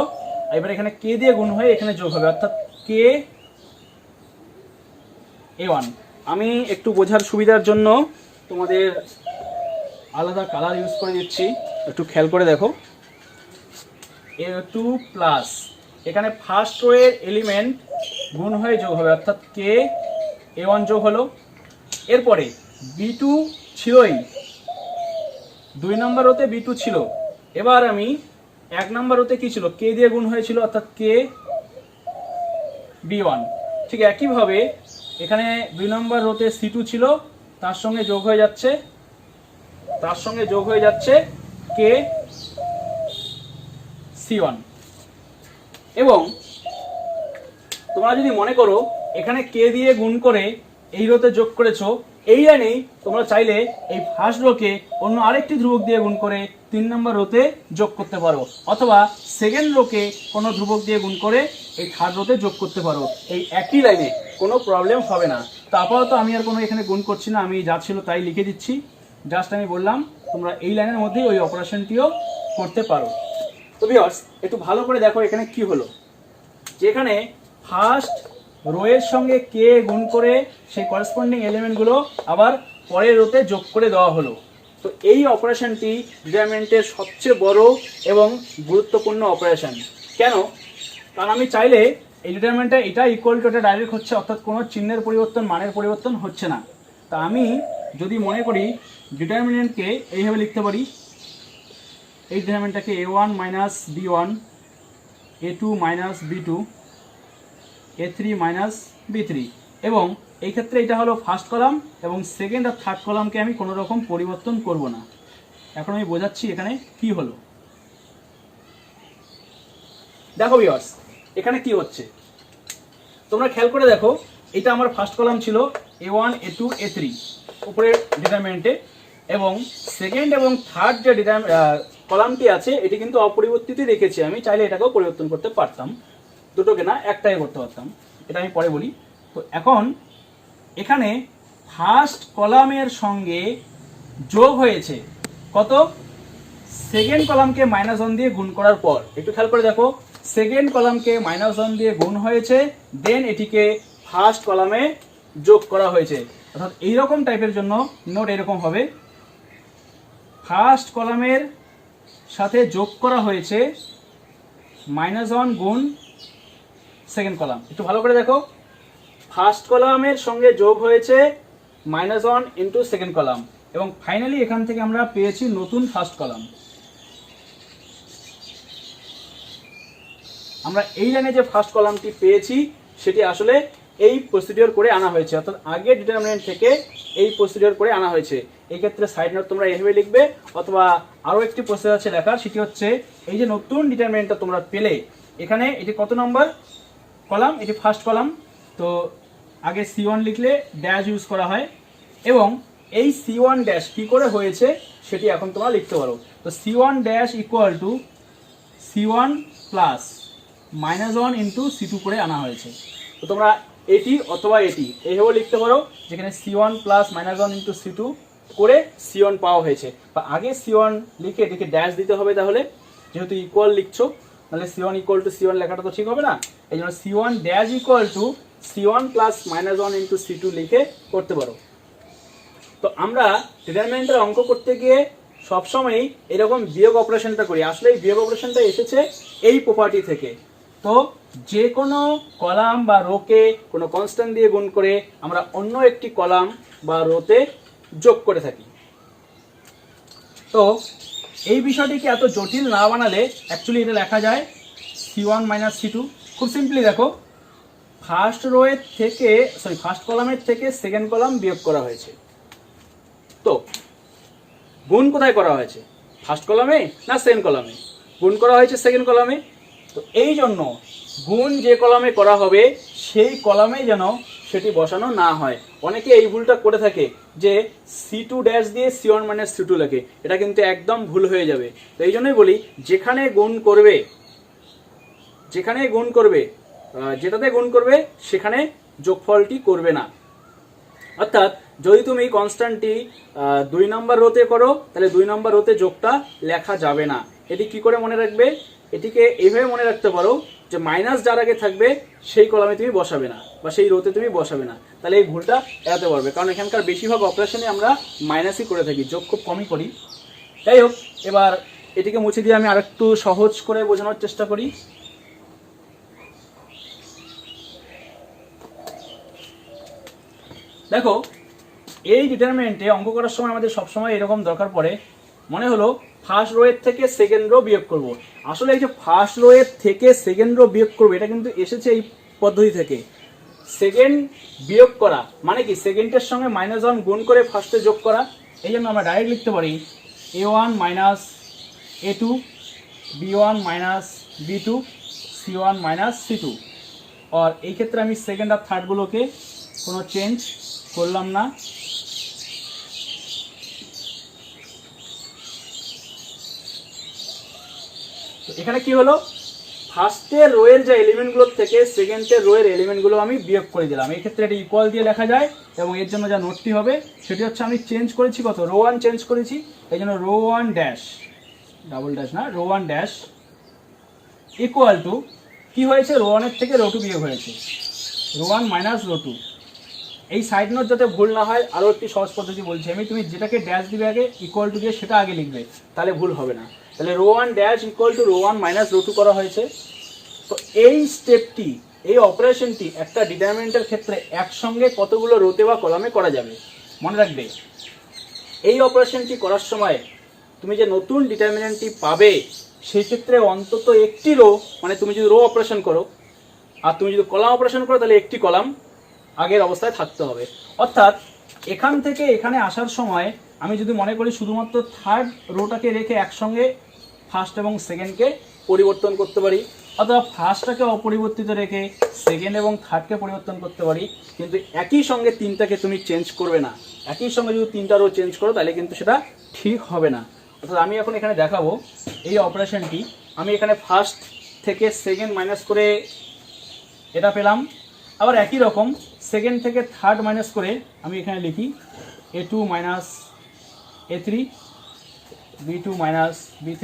A: এবার এখানে k দিয়ে গুণ হয়ে এখানে যোগ হবে, অর্থাৎ ka1। আমি একটু বোঝার সুবিধার জন্য তোমাদের আলাদা কালার ইউজ করে দিচ্ছি, একটু খেয়াল করে দেখো। a2 প্লাস এখানে ফার্স্ট রো এর এলিমেন্ট গুণ হয়ে যোগ হবে, অর্থাৎ ka1 যোগ হলো। এরপরে b2 ছিলই, 2 নম্বর রোতে b2 ছিল, এবার আমি 1 নম্বর রোতে কি ছিল, k দিয়ে গুণ হয়েছিল, অর্থাৎ kb1। ঠিক একইভাবে এখানে 2 নম্বর রোতে c2 ছিল, তার সঙ্গে যোগ হয়ে যাচ্ছে kc1। এবং তোমরা যদি মনে করো এখানে k দিয়ে গুণ করে এই রোতে যোগ করেছো, এই লাইনেই তোমরা চাইলে এই ফার্স্ট রোকে অন্য আরেকটি ধ্রুবক দিয়ে গুণ করে 3 নম্বর রোতে যোগ করতে পারো, অথবা সেকেন্ড রোকে কোনো ধ্রুবক দিয়ে গুণ করে এই থার্ড রোতে যোগ করতে পারো। এই একই লাইনে কোনো প্রবলেম হবে না। তো আপাতত আমি আর কোনো এখানে গুণ করছি না, আমি যা ছিল তাই লিখে দিচ্ছি। জাস্ট আমি বললাম তোমরা এই লাইনের মধ্যেই ওই অপারেশনটিও করতে পারো। তো ভিউয়ার্স, একটু ভালো করে দেখো এখানে কি হলো, যেখানে ফার্স্ট রো এর সঙ্গে কে গুণ করে সেই করেসপন্ডিং এলিমেন্টগুলো আবার পরের রোতে যোগ করে দেওয়া হলো। তো এই অপারেশনটি ডিটারমিনেন্টের সবচেয়ে বড় এবং গুরুত্বপূর্ণ অপারেশন। কেন? কারণ আমি চাইলে এই ডিটারমিনেন্টটা এটা ইকুয়াল টু এটা ডাইরেক্ট হচ্ছে, অর্থাৎ কোনো চিহ্নের পরিবর্তন, মানের পরিবর্তন হচ্ছে না। তা আমি যদি মনে করি ডিটারমিনেন্টকে এইভাবে লিখতে পারি, এই ডিটারমিনেন্টটাকে a1 minus b1, a2 minus b2, a3 minus b3, এবং এই ক্ষেত্রে এটা হলো ফার্স্ট কলাম এবং সেকেন্ড আর থার্ড কলামকে আমি কোনো রকম পরিবর্তন করব না। এখন আমি বোঝাচ্ছি এখানে কি হলো। দেখো ভিউয়ার্স, এখানে কি হচ্ছে তোমরা খেয়াল করে দেখো, এটা আমার ফার্স্ট কলাম ছিল a1 a2 a3 উপরের ডিটারমিনেন্টে, এবং সেকেন্ড এবং থার্ড যে কলামটি আছে এটি কিন্তু অপরিবর্তিতই রেখেছি। আমি চাইলে এটাকেও পরিবর্তন করতে পারতাম, দুটোকে না একটাই করতে পারতাম, এটা আমি পরে বলি। তো এখন এখানে ফার্স্ট কলামের সঙ্গে যোগ হয়েছে কত, সেকেন্ড কলামকে -1 দিয়ে গুণ করার পর। একটু খেয়াল করে দেখো, সেকেন্ড কলামকে -1 দিয়ে গুণ হয়েছে, দেন এটিকে ফার্স্ট কলামে যোগ করা হয়েছে। অর্থাৎ এইরকম টাইপের জন্য নোট এরকম হবে, ফার্স্ট কলামের সাথে যোগ করা হয়েছে -1 গুণ সেকেন্ড কলাম। একটু ভালো করে দেখো, ফার্স্ট কলামের সঙ্গে যোগ হয়েছে -1 ইন্টু সেকেন্ড কলাম, এবং ফাইনালি এখান থেকে আমরা পেয়েছি নতুন ফার্স্ট কলাম। আমরা এই লাইনে যে ফার্স্ট কলামটি পেয়েছি সেটি আসলে এই প্রসিডিওর করে আনা হয়েছে, অর্থাৎ আগের ডিটারমিনেন্ট থেকে এই প্রসিডিওর করে আনা হয়েছে। এই ক্ষেত্রে সাইড নোট তোমরা এইভাবে লিখবে, অথবা আরও একটি প্রসেস আছে লেখার, সেটি হচ্ছে এই যে নতুন ডিটারমিনেন্টটা তোমরা পেলে, এখানে এটি কত নম্বর কলাম, এটি ফার্স্ট কলাম, তো আগে c1 লিখলে ড্যাশ ইউজ করা হয়, এবং এই c1 ড্যাশ কি করে হয়েছে সেটি এখন তোমরা লিখতে পারো। তো c1 dash equal to c1 plus -1 into c2 করে আনা হয়েছে। তো তোমরা এটি অথবা এটি এইভাবে লিখতে পারো, যেখানে c1 প্লাস -1 ইন্টু c2 করে c1 পাওয়া হয়েছে। বা আগে c1 লিখে এটিকে ড্যাশ দিতে হবে, তাহলে যেহেতু ইকুয়াল লিখছো, তাহলে c1 ইকুয়াল টু c1 লেখাটা তো ঠিক হবে না, এই জন্য c1 dash equal to c1 plus -1 into c2 লিখে করতে পারো। তো আমরা ডিটারমিনেন্টের অঙ্ক করতে গিয়ে সবসময়ই এরকম বিয়োগ অপারেশনটা করি। আসলে এই বিয়োগ অপারেশনটা এসেছে এই প্রপার্টি থেকে। তো যে কোনো কলাম বা রোকে কোনো কনস্ট্যান্ট দিয়ে গুণ করে আমরা অন্য একটি কলাম বা রোতে যোগ করে থাকি। তো এই বিষয়টিকে এত জটিল না বানালে অ্যাকচুয়ালি এটা লেখা যায় c1 মাইনাস c2। খুব সিম্পলি দেখো, ফার্স্ট রোয়ের থেকে ফার্স্ট কলামের থেকে সেকেন্ড কলাম বিয়োগ করা হয়েছে। তো গুণ কোথায় করা হয়েছে, ফার্স্ট কলামে না সেকেন্ড কলামে? গুণ করা হয়েছে সেকেন্ড কলামে। তো এই জন্য গুণ যে কলামে করা হবে সেই কলামে যেন সেটি বসানো না হয়। অনেকে এই ভুলটা করে থাকে যে c2 ড্যাশ দিয়ে c1 মাইনাস c2 লেখে, এটা কিন্তু একদম ভুল হয়ে যাবে। তো এই জন্যই বলি, যেখানে গুণ করবে যেটাতে গুণ করবে সেখানে যোগফলটি করবে না। অর্থাৎ যদি তুমি এই কনস্ট্যান্টটি 2 নম্বর রোতে করো তাহলে 2 নম্বর রোতে যোগটা লেখা যাবে না। এটি কি করে মনে রাখবে? এটিকে এইভাবে মনে রাখতে পারো যে মাইনাস যার আগে থাকবে সেই কলামে তুমি বসাবে না বা সেই রোতে তুমি বসাবে না, তাহলে এই ভুলটা এড়াতে পারবে। কারণ এখানকার বেশিরভাগ অপারেশনে আমরা মাইনাসই করে থাকি, যোগ খুব কমই করি। যাই হোক, এবার এটিকে মুছে দিয়ে আমি আরেকটু সহজ করে বোঝানোর চেষ্টা করি। দেখো, এই ডিটারমিনেন্টে অঙ্ক করার সময় আমাদের সবসময় এরকম দরকার পড়ে, মনে হলো ফার্স্ট রো এর থেকে সেকেন্ড রো বিয়োগ করব। আসলে এই যে ফার্স্ট রো এর থেকে সেকেন্ড রো বিয়োগ করবো, এটা কিন্তু এসেছে এই পদ্ধতি থেকে। সেকেন্ড বিয়োগ করা মানে কি, সেকেন্ডের সঙ্গে -1 গুণ করে ফার্স্টে যোগ করা। এই জন্য আমরা ডাইরেক্ট লিখতে পারি a1 minus a2, b1 minus b2, c1 minus c2। আর এই ক্ষেত্রে আমি সেকেন্ড আর থার্ডগুলোকে কোনো চেঞ্জ করলাম না। তো এখানে কি হলো, ফার্স্টের রো এর যে এলিমেন্টগুলোর থেকে সেকেন্ডের রো এর এলিমেন্টগুলো আমি বিয়োগ করে দিলাম। এই ক্ষেত্রে এটা ইকুয়াল দিয়ে লেখা যায় এবং এর জন্য যা নোটটি হবে সেটি হচ্ছে আমি চেঞ্জ করেছি কত, রো 1 চেঞ্জ করেছি। এই জন্য রো 1 ড্যাশ, ডাবল ড্যাশ না, রো 1 ড্যাশ ইকুয়াল টু কি হয়েছে, রো 1 এর থেকে রো 2 বিয়োগ হয়েছে, রো 1 মাইনাস রো 2। এই সাইড নোট যাতে ভুল না হয় আরও একটি সহজ পদ্ধতি বলছি আমি, তুমি যেটাকে ড্যাশ দিবে আগে ইকুয়াল টু দিয়ে সেটা আগে লিখবে, তাহলে ভুল হবে না। তাহলে row 1 dash equal to row 1 minus row 2 করা হয়েছে। তো এই স্টেপটি, এই অপারেশনটি একটা ডিটারমিনেন্টের ক্ষেত্রে একসঙ্গে কতগুলো রোতে বা কলামে করা যাবে মনে রাখবে। এই অপারেশনটি করার সময় তুমি যে নতুন ডিটারমিনেন্টটি পাবে সেই ক্ষেত্রে অন্তত একটি রো, মানে তুমি যদি রো অপারেশন করো আর তুমি যদি কলাম অপারেশন করো তাহলে একটি কলাম আগের অবস্থায় থাকতে হবে। অর্থাৎ এখান থেকে এখানে আসার সময় আমি যদি মনে করি শুধুমাত্র থার্ড রোটাকে রেখে একসঙ্গে ফার্স্ট এবং সেকেন্ডকে পরিবর্তন করতে পারি, অথবা ফার্স্টটাকে অপরিবর্তিত রেখে সেকেন্ড এবং থার্ডকে পরিবর্তন করতে পারি, কিন্তু একই সঙ্গে তিনটাকে তুমি চেঞ্জ করবে না। একই সঙ্গে যদি তিনটা রো চেঞ্জ করো তাহলে কিন্তু সেটা ঠিক হবে না। অর্থাৎ আমি এখন এখানে দেখাবো এই অপারেশনটি, আমি এখানে ফার্স্ট থেকে সেকেন্ড মাইনাস করে এটা পেলাম, আবার একই রকম সেকেন্ড থেকে থার্ড মাইনাস করে আমি এখানে লিখি a2 minus a3, b2 minus b3,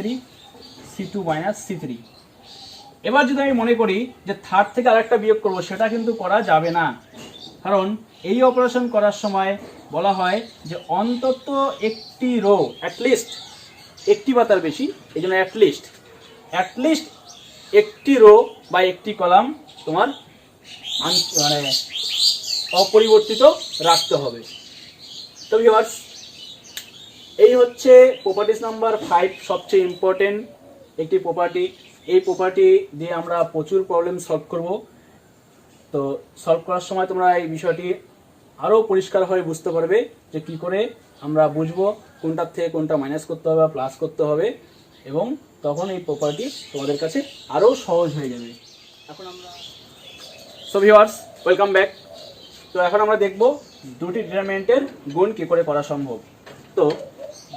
A: c2 minus c3। এবার যদি আমি মনে করি যে থার্ড থেকে আরেকটা বিয়োগ করব, সেটা কিন্তু করা যাবে না, কারণ এই অপারেশন করার সময় বলা হয় যে অন্তত একটি রো, অ্যাটলিস্ট একটি বা তার বেশি, এই জন্য অ্যাটলিস্ট একটি রো বা একটি কলাম তোমার মানে অপরিবর্তিত রাখতে হবে। তো ভিউয়ার্স, এই হচ্ছে প্রপার্টিস নাম্বার 5, সবচেয়ে ইম্পর্টেন্ট একটি প্রপার্টি। এই প্রপার্টি দিয়ে আমরা প্রচুর প্রবলেম সলভ করব। তো সলভ করার সময় তোমরা এই বিষয়টি আরও পরিষ্কারভাবে বুঝতে পারবে যে কী করে আমরা বুঝবো কোনটার থেকে কোনটা মাইনাস করতে হবে বা প্লাস করতে হবে, এবং তখন এই প্রপার্টি তোমাদের কাছে আরও সহজ হয়ে যাবে। এখন আমরা সো ভিউয়ার্স, ওয়েলকাম ব্যাক। তো এখন আমরা দেখব দুটি ডিটারমিনেন্টের গুণ কী করে করা সম্ভব। তো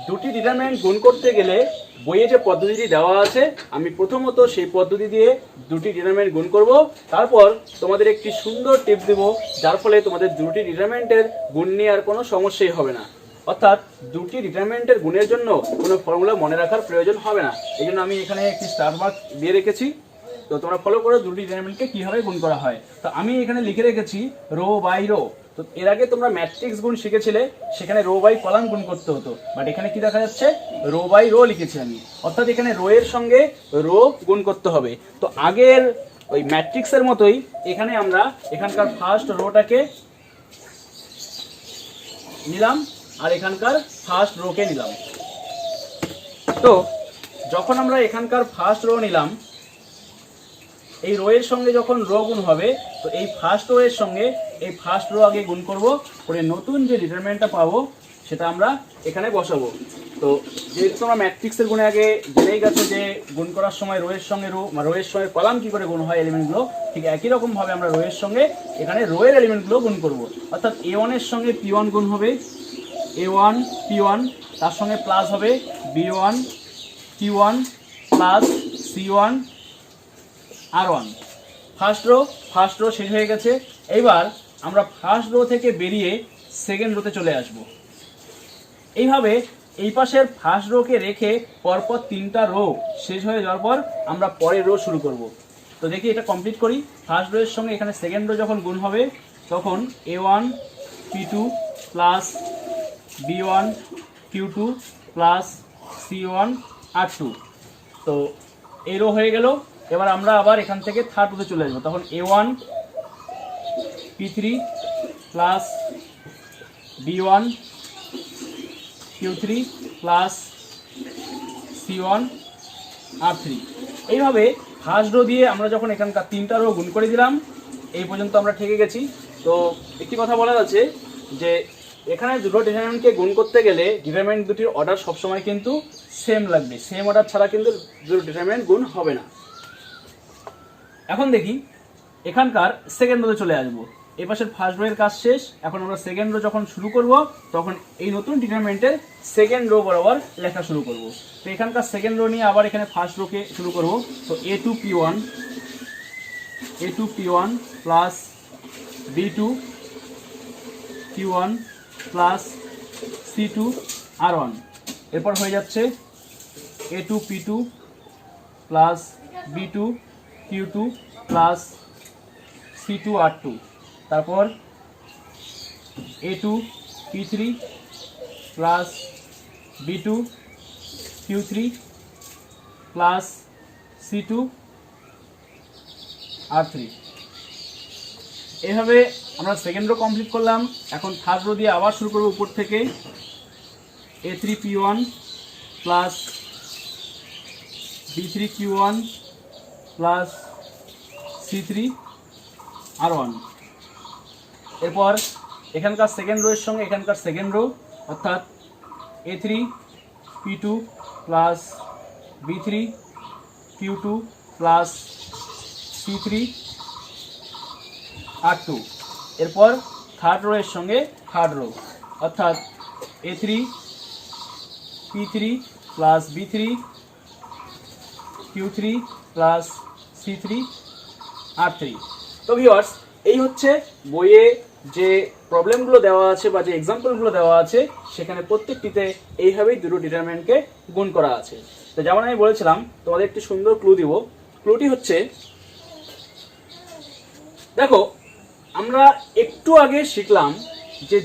A: দুটি ডিটারমিনেন্ট গুণ করতে গেলে বইয়ে যে পদ্ধতিটি দেওয়া আছে, আমি প্রথমত সেই পদ্ধতি দিয়ে দুটি ডিটারমিনেন্ট গুণ করব, তারপর তোমাদের একটি সুন্দর টিপ দেব যার ফলে তোমাদের দুটি ডিটারমিনেন্টের গুণ নিয়ে আর কোনো সমস্যাই হবে না। অর্থাৎ দুটি ডিটারমিনেন্টের গুণের জন্য কোনো ফর্মুলা মনে রাখার প্রয়োজন হবে না। এই জন্য আমি এখানে একটি স্টার মার্ক দিয়ে রেখেছি। তো তোমরা ফলো করো দুটি ডিটারমিনেন্টকে কীভাবে গুণ করা হয়। তো আমি এখানে লিখে রেখেছি রো বাই রো। তো এর আগে তোমরা ম্যাট্রিক্স গুণ শিখেছিলে, সেখানে রো বাই কলাম গুণ করতে হতো, বাট এখানে কি দেখা যাচ্ছে, রো বাই রো লিখেছি আমি। অর্থাৎ এখানে রো এর সঙ্গে রো গুণ করতে হবে। তো আগের ওই ম্যাট্রিক্সের মতোই এখানে আমরা এখানকার ফার্স্ট রোটাকে নিলাম আর এখানকার ফার্স্ট রোকে নিলাম। তো যখন আমরা এখানকার ফার্স্ট রো নিলাম, এই রো এর সঙ্গে যখন রো গুণ হবে, তো এই ফার্স্ট রো এর সঙ্গে এই ফার্স্ট রো আগে গুণ করব, করে নতুন যে ডিটারমিনেন্টটা পাবো সেটা আমরা এখানে বসাবো। তো যেহেতু তোমরা ম্যাট্রিক্সের গুণে আগে জেনেই গেছো যে গুণ করার সময় রো এর সঙ্গে রো এর সঙ্গে কলাম কি করে গুণ হয় এলিমেন্টগুলো, ঠিক একই রকম ভাবে আমরা রো এর সঙ্গে এখানে রো এর এলিমেন্টগুলো গুণ করব। অর্থাৎ a1 এর সঙ্গে p1 গুণ হবে, a1 p1, তার সঙ্গে প্লাস হবে b1 q1 plus c1 r1। First row শেষ হয়ে গেছে। এইবার আমরা ফার্স্ট রো থেকে বেরিয়ে সেকেন্ড রোতে চলে আসব। এইভাবে এই পাশের ফার্স্ট রোকে রেখে পরপর 3টা রো শেষ হয়ে যাওয়ার পর আমরা পরের রো শুরু করব। তো দেখি এটা কমপ্লিট করি। ফার্স্ট রো এর সঙ্গে এখানে সেকেন্ড রো যখন গুণ হবে তখন a1 p2 plus b1 q2 plus c1 r2। তো এই রো হয়ে গেল। এবার আমরা আবার এখান থেকে থার্ড রোতে চলে আসবো। তখন a1 p3 plus b1 q3 plus c1 r3। এইভাবে ফার্স্ট রো দিয়ে আমরা যখন এখানকার 3টা রো গুণ করে দিলাম এই পর্যন্ত আমরা ঠেকে গেছি। তো একটি কথা বলার আছে যে এখানে দুটো ডিটারমিনেন্টকে গুণ করতে গেলে ডিটারমিনেন্ট দুটির অর্ডার সবসময় কিন্তু সেম লাগবে, সেম অর্ডার ছাড়া কিন্তু দুটো ডিটারমিনেন্ট গুণ হবে না। এখন দেখি এখানকার সেকেন্ড রোতে চলে আসবো। এই পাশের ফার্স্ট রো এর কাজ শেষ। এখন আমরা সেকেন্ড রো যখন শুরু করব তখন এই নতুন ডিটারমিনেন্টের সেকেন্ড রো বরাবর লেখা শুরু করব। তো এখানকার সেকেন্ড রো নিয়ে আবার এখানে ফার্স্ট রোকে শুরু করব। তো a2 p1 plus b2 q1 plus c2 r1। এরপর হয়ে যাচ্ছে a2 p2 plus b2 q2 plus c2 r2। তারপর a2 p3 plus b2 q3 plus c2 r3। এইভাবে আমরা সেকেন্ড রো কমপ্লিট করলাম। এখন থার্ড রো দিয়ে আবার শুরু করব উপর থেকে a3 p1 plus b3 q1 plus c3 r1। এরপর এখানকার সেকেন্ড রো এর সঙ্গে এখানকার সেকেন্ড রো অর্থাৎ a3 p2 plus b3 q2 plus c3 r2। এরপর থার্ড রো এর সঙ্গে থার্ড রো অর্থাৎ a3 p3 plus b3 q3 plus c3 r3। তো ভিউয়ার্স এই হচ্ছে বইয়ে যে প্রবলেমগুলো দেওয়া আছে বা যে এক্সাম্পলগুলো দেওয়া আছে সেখানে প্রত্যেকটিতে এইভাবেই দুটো ডিটারমিনেন্টকে গুণ করা আছে। তো যেমন আমি বলেছিলাম তোমাদের একটি সুন্দর ক্লু দিব। ক্লুটি হচ্ছে দেখো আমরা একটু আগে শিখলাম যে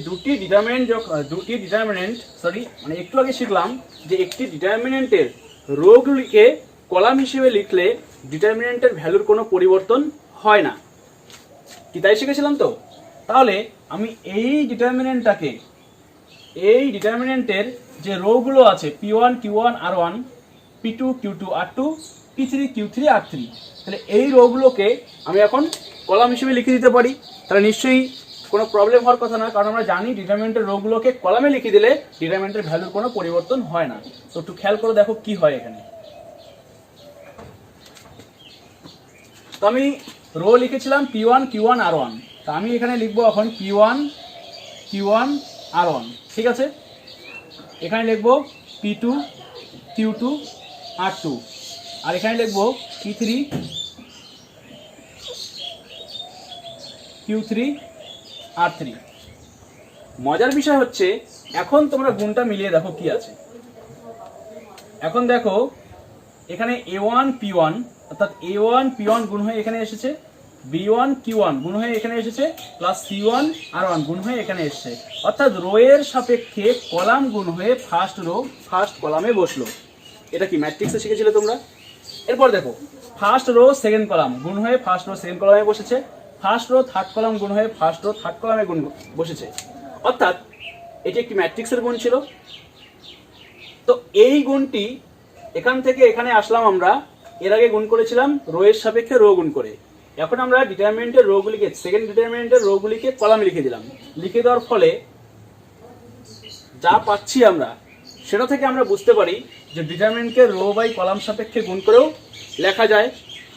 A: একটু আগে শিখলাম যে একটি ডিটারমিনেন্টের রোগুলিকে কলাম হিসেবে লিখলে ডিটারমিনেন্টের ভ্যালুর কোনো পরিবর্তন হয় না। কি তাই শিখেছিলাম? তো তাহলে আমি এই ডিটারমিনেন্টের যে রোগুলো আছে p1 q1 r1 p2 q2 r2 p3 q3 r3, তাহলে এই রোগুলোকে আমি এখন কলাম হিসেবে লিখে দিতে পারি। তাহলে নিশ্চয়ই কোনো প্রবলেম হওয়ার কথা না, কারণ আমরা জানি ডিটারমিনেন্টের রোগুলোকে কলামে লিখে দিলে ডিটারমিনেন্টের ভ্যালুর কোনো পরিবর্তন হয় না। তো একটু খেয়াল করে দেখো কি হয় এখানে। তো আমি রো লিখেছিলাম p1 q1 r1, তা আমি এখানে লিখবো এখন p1 q1 r1, ঠিক আছে। এখানে লিখবো p2 q2 r2, আর এখানে লিখবো p3 q3 r3। মজার বিষয় হচ্ছে এখন তোমরা গুণটা মিলিয়ে দেখো কি আছে। এখন দেখো এখানে a1 p1 অর্থাৎ a1 p1 গুণ হয়ে এখানে এসেছে, b1 q1 গুণ হয়ে এখানে এসেছে, প্লাস c1 r1 গুণ হয়ে এখানে এসেছে। অর্থাৎ রো এর সাপেক্ষে কলাম গুণ হয়ে ফার্স্ট রো ফার্স্ট কলামে বসলো। এটা কি ম্যাট্রিক্সে শিখেছিলে তোমরা? এরপর দেখো ফার্স্ট রো সেকেন্ড কলাম গুণ হয়ে ফার্স্ট রো সেকেন্ড কলামে বসেছে, ফার্স্ট রো থার্ড কলাম গুণ হয়ে ফার্স্ট রো থার্ড কলামে গুণ বসেছে। অর্থাৎ এটি একটি ম্যাট্রিক্সের গুণ ছিল। তো এই গুণটি এখান থেকে এখানে আসলাম আমরা, এর আগে গুণ করেছিলাম রো এর সাপেক্ষে রো গুণ করে। এখন আমরা ডিটারমিনেন্টের রোগুলিকে সেকেন্ড ডিটারমিনেন্টের রোগুলিকে কলামে লিখে দিলাম। লিখে দেওয়ার ফলে যা পাচ্ছি আমরা সেটা থেকে আমরা বুঝতে পারি যে ডিটারমিনেন্টকে রো বাই কলাম সাপেক্ষে গুণ করেও লেখা যায়।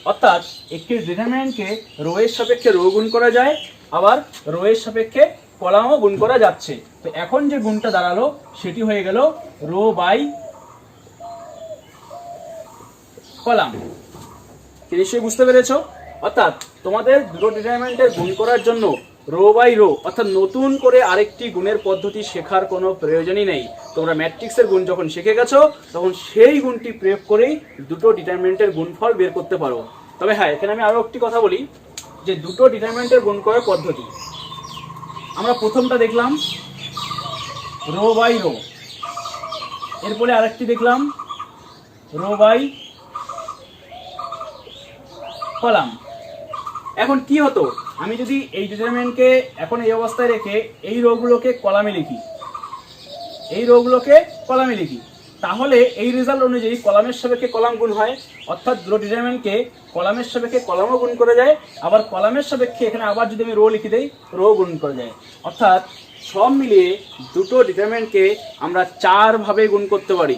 A: অর্থাৎ একটি ডিটারমিনেন্টকে রো এর সাপেক্ষে রো গুণ করা যায়, আবার রো এর সাপেক্ষে কলামও গুণ করা যাচ্ছে। তো এখন যে গুণটা দাঁড়ালো সেটি হয়ে গেল রো বাই কলাম। নিশ্চয়ই বুঝতে পেরেছো? অর্থাৎ তোমাদের দুটো ডিটারমিনেন্টের গুণ করার জন্য রো বাই রো, অর্থাৎ নতুন করে আরেকটি গুণের পদ্ধতি শেখার কোনো প্রয়োজনই নেই। তোমরা ম্যাট্রিক্সের গুণ যখন শিখে গেছো তখন সেই গুণটি প্রয়োগ করেই দুটো ডিটারমিনেন্টের গুণফল বের করতে পারো। তবে হ্যাঁ, এখানে আমি আরও একটি কথা বলি যে দুটো ডিটারমিনেন্টের গুণ করার পদ্ধতি, আমরা প্রথমটা দেখলাম রো বাই রো, এরপরে আরেকটি দেখলাম রো বাই কলাম। এখন কি হতো, আমি যদি এই ডিটারমিনেন্টকে এখন এই অবস্থায় রেখে এই রোগুলোকে কলামে লিখি, এই রোগুলোকে কলামে লিখি, তাহলে এই রেজাল্ট অনুযায়ী কলামের সাপেক্ষে কলাম গুণ হয়, অর্থাৎ দুটো ডিটারমিনেন্টকে কলামের সাপেক্ষে কলামও গুণ করে যায়, আবার কলামের সাপেক্ষে এখানে আবার যদি আমি রো লিখে দেই রো গুণ করে যায়। অর্থাৎ সব মিলিয়ে দুটো ডিটারমিনেন্টকে আমরা 4 ভাবে গুণ করতে পারি।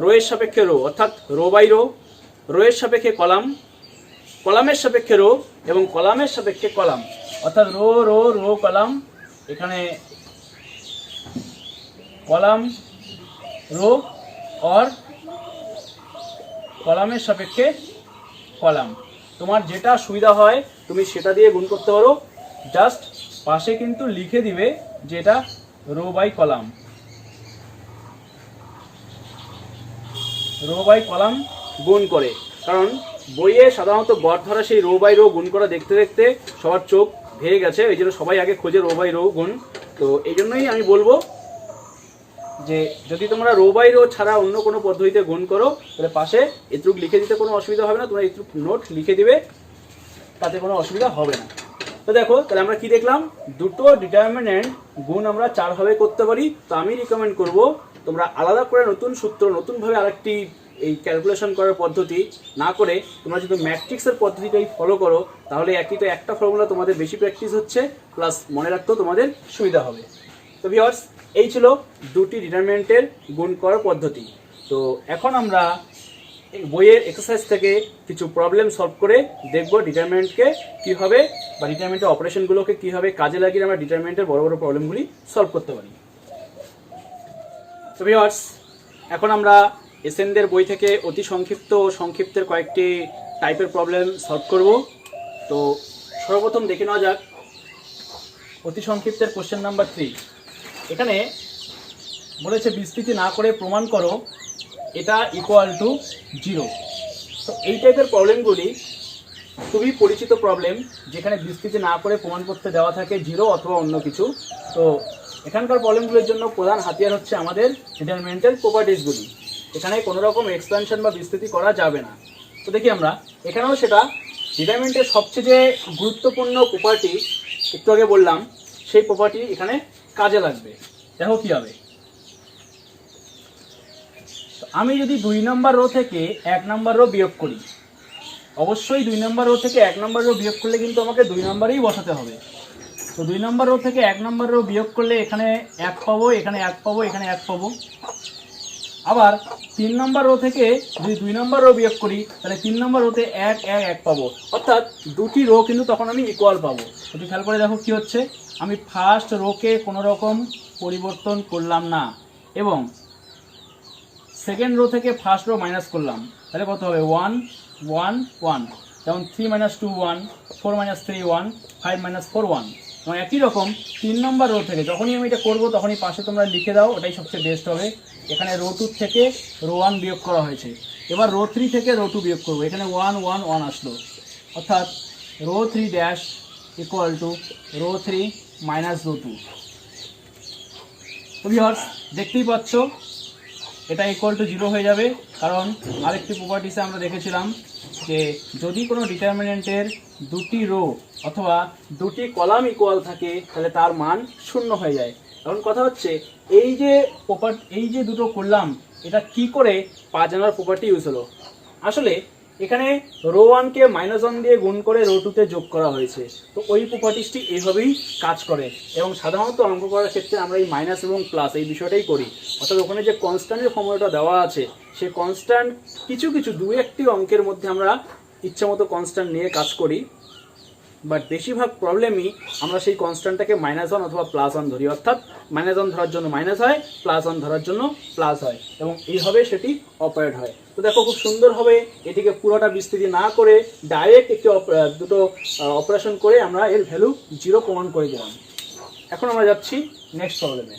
A: রো এর সাপেক্ষে রো অর্থাৎ রো বাই রো, রো এর সাপেক্ষে কলাম, কলামের সাপেক্ষে রো এবং কলামের সাপেক্ষে কলাম, অর্থাৎ রো রো রো কলাম, এখানে কলাম রো और কলামের সাপেক্ষে কলাম। তোমার যেটা সুবিধা হয় তুমি সেটা দিয়ে গুণ করতে পারো, জাস্ট পাশে কিন্তু লিখে দিবে যেটা row by column, row by column গুণ করে। কারণ বইয়ে সাধারণত গড় ধরা সেই রো বাই রো গুণ করা দেখতে দেখতে সবার চোখ ভেঙে গেছে, এই জন্য সবাই আগে খোঁজে রো বাই রো গুণ। তো এই জন্যই আমি বলবো যে যদি তোমরা রো বাই রো ছাড়া অন্য কোনো পদ্ধতিতে গুণ করো তাহলে পাশে এটুক লিখে দিতে কোনো অসুবিধা হবে না, তোমরা এটুক নোট লিখে দিবে, তাতে কোনো অসুবিধা হবে না। তো দেখো তাহলে আমরা কি দেখলাম, দুটো ডিটারমিনেন্ট গুণ আমরা 4 ভাবে করতে পারি। তো আমি রিকমেন্ড করব তোমরা আলাদা করে নতুন সূত্র নতুনভাবে আরেকটি এই ক্যালকুলেশন করার পদ্ধতি না করে তোমরা যদি ম্যাট্রিক্সের পদ্ধতিটাই ফলো করো তাহলে একই তো একটা ফর্মুলা তোমাদের বেশি প্র্যাকটিস হচ্ছে, প্লাস মনে রাখতেও তোমাদের সুবিধা হবে। তো ভিউয়ার্স, এই ছিল দুটি ডিটারমিনেন্টের গুণ করার পদ্ধতি। তো এখন আমরা বইয়ের এক্সারসাইজ থেকে কিছু প্রবলেম সলভ করে দেখব ডিটারমিনেন্টকে কীভাবে বা ডিটারমিনেন্টের অপারেশনগুলোকে কীভাবে কাজে লাগিয়ে আমরা ডিটারমিনেন্টের বড় বড় প্রবলেমগুলি সলভ করতে পারি। তো ভিউয়ার্স, এখন আমরা এসএনদের বই থেকে অতি সংক্ষিপ্ত ও সংক্ষিপ্তের কয়েকটি টাইপের প্রবলেম সলভ করব। তো সর্বপ্রথম দেখে নেওয়া যাক অতি সংক্ষিপ্তের কোশ্চেন নাম্বার 3। এখানে বলেছে বিস্তৃতি না করে প্রমাণ করো এটা ইকুয়াল টু 0। তো এই টাইপের প্রবলেমগুলি খুবই পরিচিত প্রবলেম, যেখানে বিস্তৃতি না করে প্রমাণ করতে দেওয়া থাকে 0 অথবা অন্য কিছু। তো এখানকার প্রবলেমগুলির জন্য প্রধান হাতিয়ার হচ্ছে আমাদের ডিটারমিনেন্টের প্রপার্টিসগুলি। এখানে কোনো রকম এক্সপ্যানশন বা বিস্তৃতি করা যাবে না। তো দেখি আমরা এখানেও সেটা ডিটারমিনেন্টের সবচেয়ে যে গুরুত্বপূর্ণ প্রপার্টি একটু আগে বললাম সেই প্রপার্টি এখানে কাজে লাগবে। দেখো কি হবে, আমি যদি 2 নম্বর রো থেকে 1 নম্বর রো বিয়োগ করি, অবশ্যই 2 নম্বর রো থেকে 1 নম্বর রো বিয়োগ করলে কিন্তু আমাকে 2 নম্বরেই বসাতে হবে। তো 2 নম্বর রো থেকে 1 নম্বর রো বিয়োগ করলে এখানে 1 পাবো, এখানে 1 পাবো, এখানে 1 পাবো। আবার 3 নম্বর রো থেকে যদি 2 নম্বর রো বিয়োগ করি তাহলে 3 নম্বর রোতে 1 1 1 পাবো, অর্থাৎ দুটি রো কিন্তু তখন আমি ইকুয়াল পাবো। একটু খেয়াল করে দেখো কি হচ্ছে, আমি ফার্স্ট রোকে কোনো রকম পরিবর্তন করলাম না এবং সেকেন্ড রো থেকে ফার্স্ট রো মাইনাস করলাম, তাহলে কত হবে 1 1 1, যেমন 3 - 2 1, 4 - 3 1, 5 - 4 1। এবং একই রকম 3 নম্বর রো থেকে যখনই আমি এটা করবো তখনই পাশে তোমরা লিখে দাও, ওটাই সবচেয়ে বেস্ট হবে। এখানে রো 2 থেকে রো 1 বিয়োগ করা হয়েছে, এবার রো 3 থেকে রো 2 বিয়োগ করবো, এখানে 1 1 1 আসলো, অর্থাৎ row 3 dash equal to row 3 minus row 2। তো ভিউয়ার্স, দেখতেই পাচ্ছ এটা ইকুয়াল টু 0 হয়ে যাবে, কারণ আরেকটি প্রপার্টিসে আমরা দেখেছিলাম যে যদি কোনো ডিটারমিনেন্টের দুটি রো অথবা দুটি কলাম ইকুয়াল থাকে তাহলে তার মান 0 হয়ে যায়। এখন কথা হচ্ছে এই যে দুটো করলাম এটা কি করে পাঁচ প্রপার্টি ইউজ হলো। আসলে এখানে রো 1কে -1 দিয়ে গুণ করে রো 2তে যোগ করা হয়েছে। তো ওই প্রপার্টিসটি এইভাবেই কাজ করে এবং সাধারণত অঙ্ক করার ক্ষেত্রে আমরা এই মাইনাস এবং প্লাস এই বিষয়টাই করি। অর্থাৎ ওখানে যে কনস্ট্যান্টের ফর্মুলাটা দেওয়া আছে সেই কনস্ট্যান্ট কিছু 2-1টি অঙ্কের মধ্যে আমরা ইচ্ছা মতো কনস্ট্যান্ট নিয়ে কাজ করি। বাট বেশিরভাগ প্রবলেমই আমরা সেই কনস্ট্যান্টটাকে -1 অথবা +1 ধরি, অর্থাৎ -1 ধরার জন্য মাইনাস হয়, +1 ধরার জন্য প্লাস হয়, এবং এইভাবে সেটি অপারেট হয়। তো দেখো খুব সুন্দরভাবে এটিকে পুরোটা বিস্তৃতি না করে ডাইরেক্ট একটি দুটো অপারেশন করে আমরা এর ভ্যালু 0 প্রমাণ করে দিলাম। এখন আমরা যাচ্ছি নেক্সট প্রবলেমে।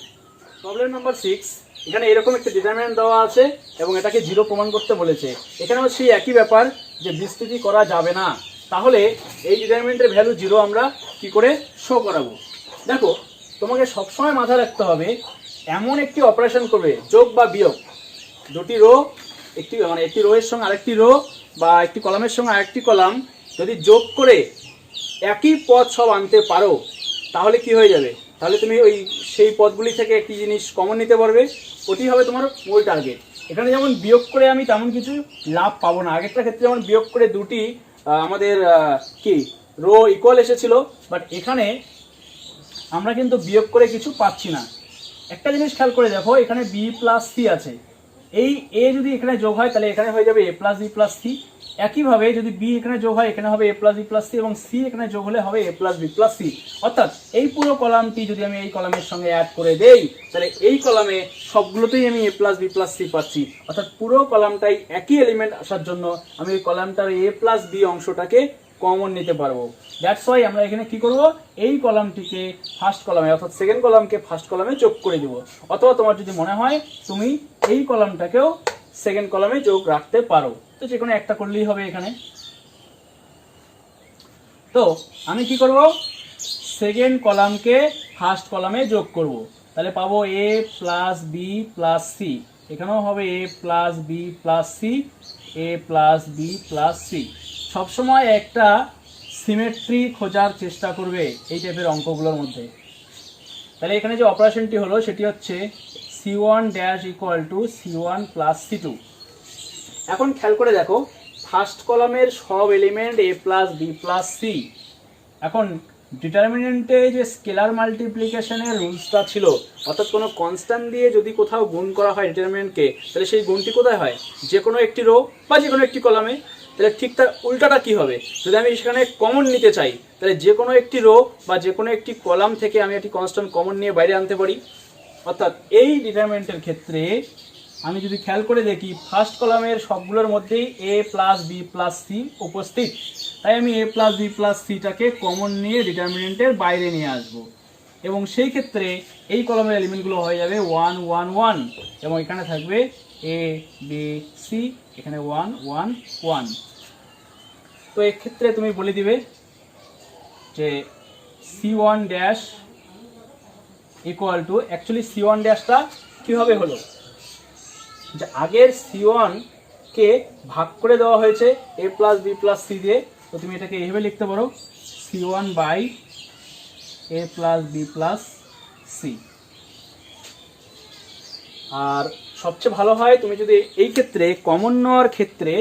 A: Problem number 6। এখানে এরকম একটা ডিটারমিনেন্ট দেওয়া আছে এবং এটাকে 0 প্রমাণ করতে বলেছে। এখানেও সেই একই ব্যাপার যে বিস্তৃতি করা যাবে না, তাহলে এই ডিটারমিনেন্টের ভ্যালু 0 আমরা কি করে শো করাবো? দেখো তোমাকে সবসময় মাথায় রাখতে হবে, এমন একটি অপারেশন করবে যোগ বা বিয়োগ, দুটি রো একটি একটি রো এর সঙ্গে আরেকটি রো বা একটি কলামের সঙ্গে আরেকটি কলাম যদি যোগ করে একই পদ সব আনতে পারো, তাহলে কি হয়ে যাবে? তাহলে তুমি ওই সেই পদগুলি থেকে একটি জিনিস কমন নিতে পারবে, ওটি হবে তোমার মূল টার্গেট। এখানে যেমন বিয়োগ করে আমি তেমন কিছু লাভ পাবো না। আগেরটার ক্ষেত্রে যেমন বিয়োগ করে দুটি আমাদের কি রো ইকুয়াল এসেছিল, বাট এখানে আমরা কিন্তু বিয়োগ করে কিছু পাচ্ছি না। একটা জিনিস খেয়াল করে দেখো, এখানে বি প্লাস সি আছে, এই এ যদি এখানে যোগ হয় তাহলে এখানে হয়ে যাবে এ প্লাস বি প্লাস সি। একইভাবে যদি বি এখানে যোগ হয় এখানে হবে এ প্লাস বি প্লাস সি, এবং সি এখানে যোগ হলে হবে এ প্লাস বি প্লাস সি। অর্থাৎ এই পুরো কলামটি যদি আমি এই কলামের সঙ্গে অ্যাড করে দেই, তাহলে এই কলামে সবগুলোতেই আমি এ প্লাস বি প্লাস সি পাচ্ছি। অর্থাৎ পুরো কলামটাই একই এলিমেন্ট আসার জন্য আমি এই কলামটার এ প্লাস বি অংশটাকে কমন নিতে পারবো। দ্যাটস ওয়াই আমরা এখানে কি করব, এই কলামটিকে ফার্স্ট কলামে অর্থাৎ সেকেন্ড কলামকে ফার্স্ট কলামে যোগ করে দিব, অথবা তোমার যদি মনে হয় তুমি এই কলামটাকেও সেকেন্ড কলামে যোগ রাখতে পারো, তো যে কোনো একটা করলেই হবে এখানে। তো আমি কি করব, সেকেন্ড কলামকে ফার্স্ট কলামে যোগ করব, তাহলে পাবো এ প্লাস বি প্লাস সি, এখানেও হবে এ plus b plus c, a plus b plus C. সবসময় একটা সিমেট্রি খোঁজার চেষ্টা করবে এই টাইপের অঙ্কগুলোর মধ্যে। তাহলে এখানে যে অপারেশনটি হলো সেটি হচ্ছে c1 dash equal to c1 plus c2। এখন খেয়াল করে দেখো, ফার্স্ট কলামের সব এলিমেন্ট এ প্লাস বি প্লাস সি। এখন ডিটারমিনেন্টে যে স্কেলার মাল্টিপ্লিকেশনের রুলসটা ছিল, অর্থাৎ কোনো কনস্ট্যান্ট দিয়ে যদি কোথাও গুণ করা হয় ডিটারমিনেন্টকে, তাহলে সেই গুণটি কোথায় হয়? যে কোনো একটি রো বা যে কোনো একটি কলামে। তাহলে ঠিক তার উল্টাটা কি হবে? যদি আমি সেখানে কমন নিতে চাই, তাহলে যে কোনো একটি রো বা যে কোনো একটি কলাম থেকে আমি একটি কনস্ট্যান্ট কমন নিয়ে বাইরে আনতে পারি। অর্থাৎ এই ডিটারমিনেন্টের ক্ষেত্রে আমি যদি খেয়াল করে দেখি, ফার্স্ট কলামের সবগুলোর মধ্যেই এ প্লাস বি প্লাস সি উপস্থিত, তাই আমি এ প্লাস বি প্লাস সিটাকে কমন নিয়ে ডিটারমিনেন্টের বাইরে নিয়ে আসব, এবং সেই ক্ষেত্রে এই কলামের এলিমেন্টগুলো হয়ে যাবে 1 1 1, এবং এখানে থাকবে এ বি সি, এখানে 1 1 1। তো এক্ষেত্রে তুমি বলে দিবে যে c1 dash equal two, actually c1 ড্যাশটা কীভাবে হলো, যে আগের c1 কে ভাগ করে দেওয়া হয়েছে a plus b plus c দিয়ে, তো তুমি এটাকে এইভাবে লিখতে পারো c1 by a plus b plus c. আর সবচেয়ে ভালো হয় তুমি যদি এই ক্ষেত্রে কমন নেওয়ার ক্ষেত্রে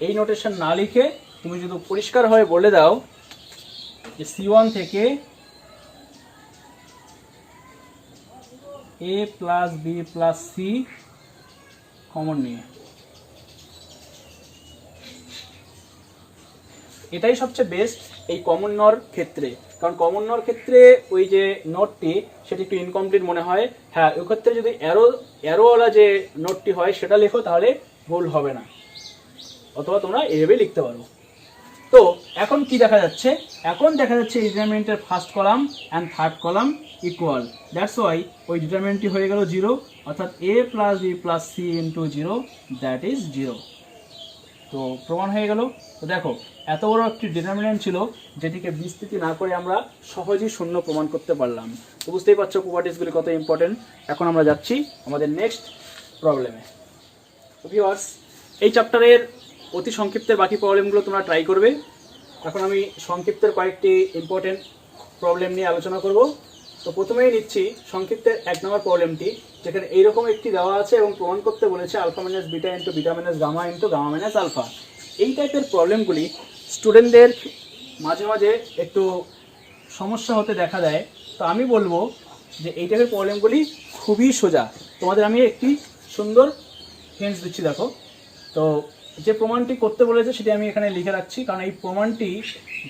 A: এই নোটেশন না লিখে তুমি যদি পরিষ্কার হয়ে বলে দাও যে c1 থেকে a plus b plus c common নিয়ে, এটাই সবচেয়ে বেস্ট এই কমন নেওয়ার ক্ষেত্রে। কারণ কমন নেওয়ার ক্ষেত্রে ওই যে নোটটি সেটি একটু ইনকমপ্লিট মনে হয়। হ্যাঁ, ওই ক্ষেত্রে যদি অ্যারোওয়ালা যে নোটটি হয় সেটা লেখো, তাহলে ভুল হবে না, অথবা তোমরা এভাবে লিখতে পারো। তো এখন কি দেখা যাচ্ছে, এখন দেখা যাচ্ছে ডিটারমিনেন্টের first column and third column equal. That's why ওই ডিটারমিনেন্টটি হয়ে গেল 0, অর্থাৎ a plus b plus C into 0, that is 0। তো প্রমাণ হয়ে গেল। তো দেখো, এত বড় একটি ডিটারমিনেন্ট ছিল যেটিকে বিস্তৃতি না করে আমরা সহজেই শূন্য প্রমাণ করতে পারলাম। তো বুঝতেই পারছো প্রপার্টিসগুলি কত ইম্পর্টেন্ট। এখন আমরা যাচ্ছি আমাদের নেক্সট প্রবলেমে। ভিউয়ার্স, এই চ্যাপ্টারের অতি সংক্ষিপ্তের বাকি প্রবলেমগুলো তোমরা ট্রাই করবে। এখন আমি সংক্ষিপ্তের কয়েকটি ইম্পর্টেন্ট প্রবলেম নিয়ে আলোচনা করব। তো প্রথমেই নিচ্ছি সংক্ষিপ্তের 1 নম্বর প্রবলেমটি, যেখানে এইরকম একটি দেওয়া আছে এবং প্রমাণ করতে বলেছে alpha minus beta into beta minus gamma into gamma minus alpha. এই টাইপের প্রবলেমগুলি স্টুডেন্টদের মাঝে মাঝে একটু সমস্যা হতে দেখা দেয়। তো আমি বলবো যে এই টাইপের প্রবলেমগুলি খুবই সোজা। তোমাদের আমি একটি সুন্দর হিন্টস দিচ্ছি, দেখো। তো যে প্রমাণটি করতে বলেছে সেটি আমি এখানে লিখে রাখছি, কারণ এই প্রমাণটি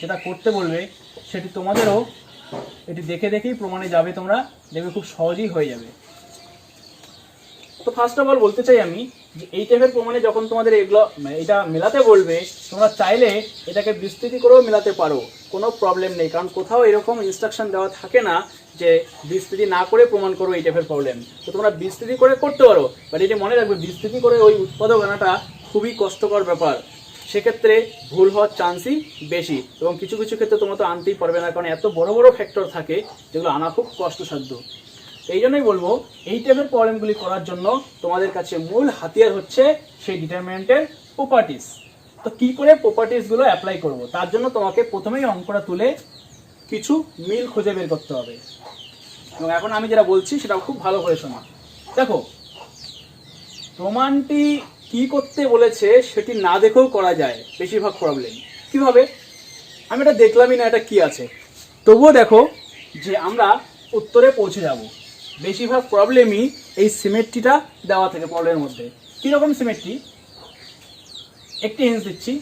A: যেটা করতে বলবে সেটি তোমাদেরও এটি দেখে দেখেই প্রমাণে যাবে, তোমরা দেখবে খুব সহজেই হয়ে যাবে। তো ফার্স্ট অফ অল বলতে চাই আমি যে এই টাইপের প্রমাণে যখন তোমাদের এটা মেলাতে বলবে, তোমরা চাইলে এটাকে বিস্তৃতি করেও মেলাতে পারো, কোনো প্রবলেম নেই। কারণ কোথাও এরকম ইনস্ট্রাকশন দেওয়া থাকে না যে বিস্তৃতি না করে প্রমাণ করো এই টাইপের প্রবলেম। তো তোমরা বিস্তৃতি করে করতে পারো, বাট এটি মনে রাখবে বিস্তৃতি করে ওই উৎপাদক আনাটা খুবই কষ্টকর ব্যাপার, সেক্ষেত্রে ভুল হওয়ার চান্সই বেশি, এবং কিছু কিছু ক্ষেত্রে তোমরা তো আনতেই পারবে না, কারণ এত বড় বড় ফ্যাক্টর থাকে যেগুলো আনা খুব কষ্টসাধ্য। এই জন্যই বলবো এই টাইপের প্রবলেমগুলি করার জন্য তোমাদের কাছে মূল হাতিয়ার হচ্ছে সেই ডিটারমিনেন্টের প্রপার্টিস। তো কি করে প্রপার্টিসগুলো অ্যাপ্লাই করব, তার জন্য তোমাকে প্রথমেই অঙ্কটা তুলে কিছু মিল খুঁজে বের করতে হবে, এবং এখন আমি যেটা বলছি সেটা খুব ভালো করে শোনো। দেখো, প্রমাণটি কি করতে বলেছে সেটি না দেখেও করা যায় বেশিরভাগ প্রবলেম। কিভাবে? আমি এটা দেখলামই না এটা কি আছে, তবুও দেখো যে আমরা উত্তরে পৌঁছে যাব। বেশিরভাগ প্রবলেমই এই সিমেট্রিটা দেওয়া থাকে প্রবলেমের মধ্যে। কীরকম সিমেট্রি? একটি হিন্স দিচ্ছি,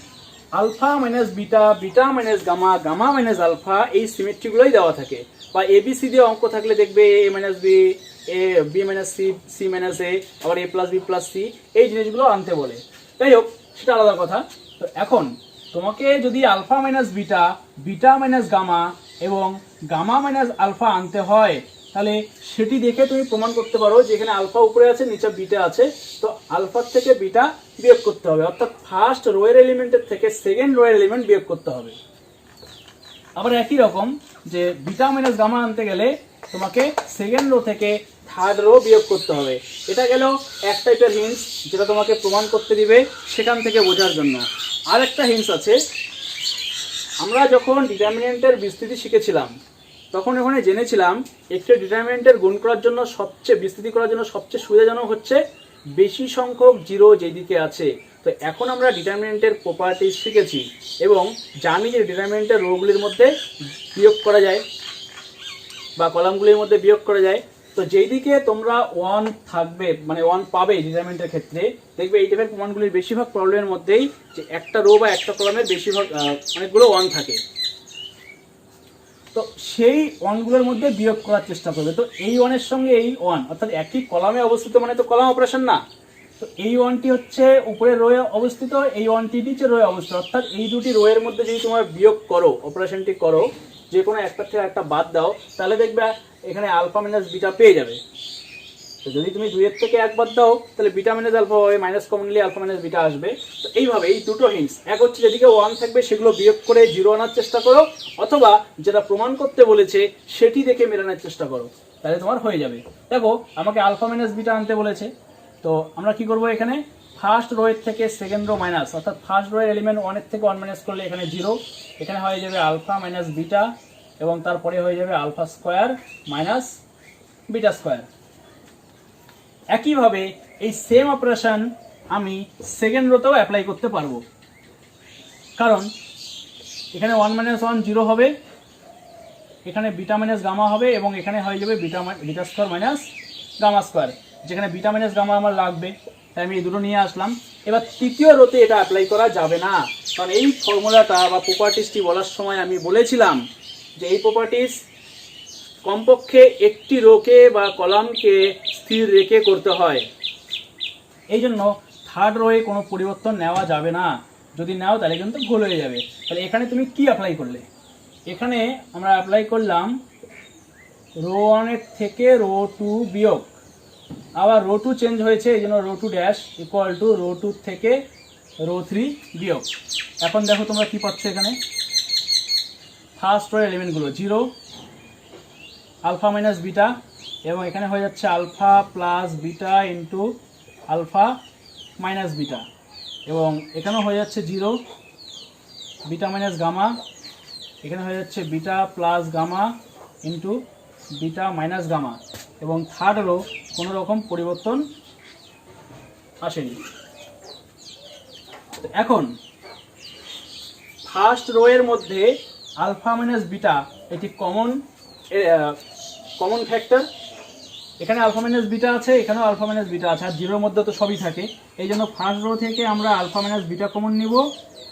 A: alpha minus beta, beta minus gamma, gamma minus alpha, এই সিমেট্রিগুলোই দেওয়া থাকে। বা এবিসি দিয়ে অঙ্ক থাকলে দেখবে a minus b, a b minus c, c minus a, আবার a plus b plus c, এই জিনিসগুলো আনতে বলে। যাই হোক, সেটা আলাদা কথা। তো এখন তোমাকে যদি alpha minus beta, beta minus gamma এবং গামা মাইনাস আলফা আনতে হয়, তাহলে সেটি দেখে তুমি প্রমাণ করতে পারো যে এখানে আলফা উপরে আছে, নিচে বিটা আছে, তো আলফার থেকে বিটা বিয়োগ করতে হবে, অর্থাৎ ফার্স্ট রোয়ের এলিমেন্টের থেকে সেকেন্ড রোয়ের এলিমেন্ট বিয়োগ করতে হবে। আবার একই রকম যে বিটা মাইনাস গামা আনতে গেলে তোমাকে সেকেন্ড রো থেকে থার্ড রো বিয়োগ করতে হবে। এটা গেল এক টাইপের হিন্স যেটা তোমাকে প্রমাণ করতে দিবে সেখান থেকে বোঝার জন্য। আর একটা হিন্স আছে, আমরা যখন ডিটারমিনেন্টের বিস্তৃতি শিখেছিলাম তখন ওখানে জেনেছিলাম একটি ডিটারমিনেন্টের গুণ করার জন্য বিস্তৃতি করার জন্য সবচেয়ে সুবিধাজনক হচ্ছে বেশি সংখ্যক জিরো যেদিকে আছে। তো এখন আমরা ডিটারমিনেন্টের প্রপার্টিজ শিখেছি এবং জানি যে ডিটারমিনেন্টের রোগুলির মধ্যে বিয়োগ করা যায় বা কলামগুলির মধ্যে বিয়োগ করা যায়। তো যেই দিকে তোমরা 1 থাকবে, মানে 1 পাবে ডিটারমিনেন্টের ক্ষেত্রে, দেখবে এই টাইপের প্রমাণগুলির বেশিরভাগ প্রবলেমের মধ্যেই যে একটা রো বা একটা কলামের বেশিরভাগ অনেকগুলো 1 থাকে। তো সেই 1গুলোর মধ্যে বিয়োগ করার চেষ্টা করবে। তো এই 1-এর সঙ্গে এই 1, অর্থাৎ একই কলামে অবস্থিত, মানে তো কলাম অপারেশন না। তো এই 1টি হচ্ছে উপরের রোয়ে অবস্থিত, এই 1টি নিচে রোয়ে অবস্থিত, অর্থাৎ এই দুটি রোয়ের মধ্যে যদি তোমরা বিয়োগ করো, অপারেশনটি করো, যে কোনো একটা থেকে একটা বাদ দাও, তাহলে দেখবে এখানে আলফা মাইনাস বিটা পেয়ে যাবে। তো যদি তুমি 2-এর থেকে 1 বাদ দাও তাহলে বিটা মাইনাস আলফা হবে, minus commonly alpha minus beta আসবে। তো এইভাবে এই দুটো হিন্টস, এক হচ্ছে যেদিকে 1 থাকবে সেগুলো বিয়োগ করে 0 আনার চেষ্টা করো, অথবা যেটা প্রমাণ করতে বলেছে সেটি দেখে মেলানোর চেষ্টা করো, তাহলে তোমার হয়ে যাবে। দেখো, আমাকে আলফা মাইনাস বিটা আনতে বলেছে, তো আমরা কি করব, এখানে ফার্স্ট রোয়ের থেকে সেকেন্ড রো মাইনাস, অর্থাৎ ফার্স্ট রোয়ের এলিমেন্ট 1-এর থেকে 1 মাইনাস করলে এখানে 0, এখানে হয়ে যাবে আলফা মাইনাস বিটা, এবং তারপরে হয়ে যাবে alpha square minus beta square. একইভাবে এই সেম অপারেশন আমি সেকেন্ড রোতেও অ্যাপ্লাই করতে পারবো, কারণ এখানে 1 মাইনাস 1 0 হবে, এখানে বিটা মাইনাস গামা হবে, এবং এখানে হয়ে যাবে beta square minus gamma square, যেখানে বিটা মাইনাস গামা আমার লাগবে, তাই আমি এই দুটো নিয়ে আসলাম। এবার তৃতীয় রোতে এটা অ্যাপ্লাই করা যাবে না, কারণ এই ফর্মুলাটা বা প্রপার্টিসটি বলার সময় আমি বলেছিলাম যে এই প্রপার্টিস কমপক্ষে একটি রোকে বা কলামকে স্থির রেখে করতে হয়। এই জন্য থার্ড রোয়ে কোনো পরিবর্তন নেওয়া যাবে না, যদি নাও তাহলে কিন্তু ভুল হয়ে যাবে। তাহলে এখানে তুমি কি অ্যাপ্লাই করলে? এখানে আমরা অ্যাপ্লাই করলাম রো 1-এর থেকে রো 2 বিয়োগ, আবার রো 2 চেঞ্জ হয়েছে, এই জন্য row 2 dash equal to row 2 থেকে রো 3 বিয়োগ। এখন দেখো তোমরা কি পাচ্ছ, এখানে ফার্স্ট রো এলিমেন্টগুলো 0, আলফা মাইনাস বিটা, এবং এখানে হয়ে যাচ্ছে alpha plus beta into alpha minus beta, এবং এখানেও হয়ে যাচ্ছে 0, বিটা মাইনাস গামা, এখানে হয়ে যাচ্ছে beta plus gamma into beta minus gamma, এবং থার্ড রো কোনো রকম পরিবর্তন আসেনি। এখন ফার্স্ট রো এর মধ্যে আলফা মাইনাস বিটা এটি কমন ফ্যাক্টর, এখানে আলফা মাইনাস বিটা আছে, এখানেও আলফা মাইনাস বিটা আছে, আর জিরোর মধ্যে তো সবই থাকে। এই জন্য ফার্স্ট রো থেকে আমরা আলফা মাইনাস বিটা কমন নিব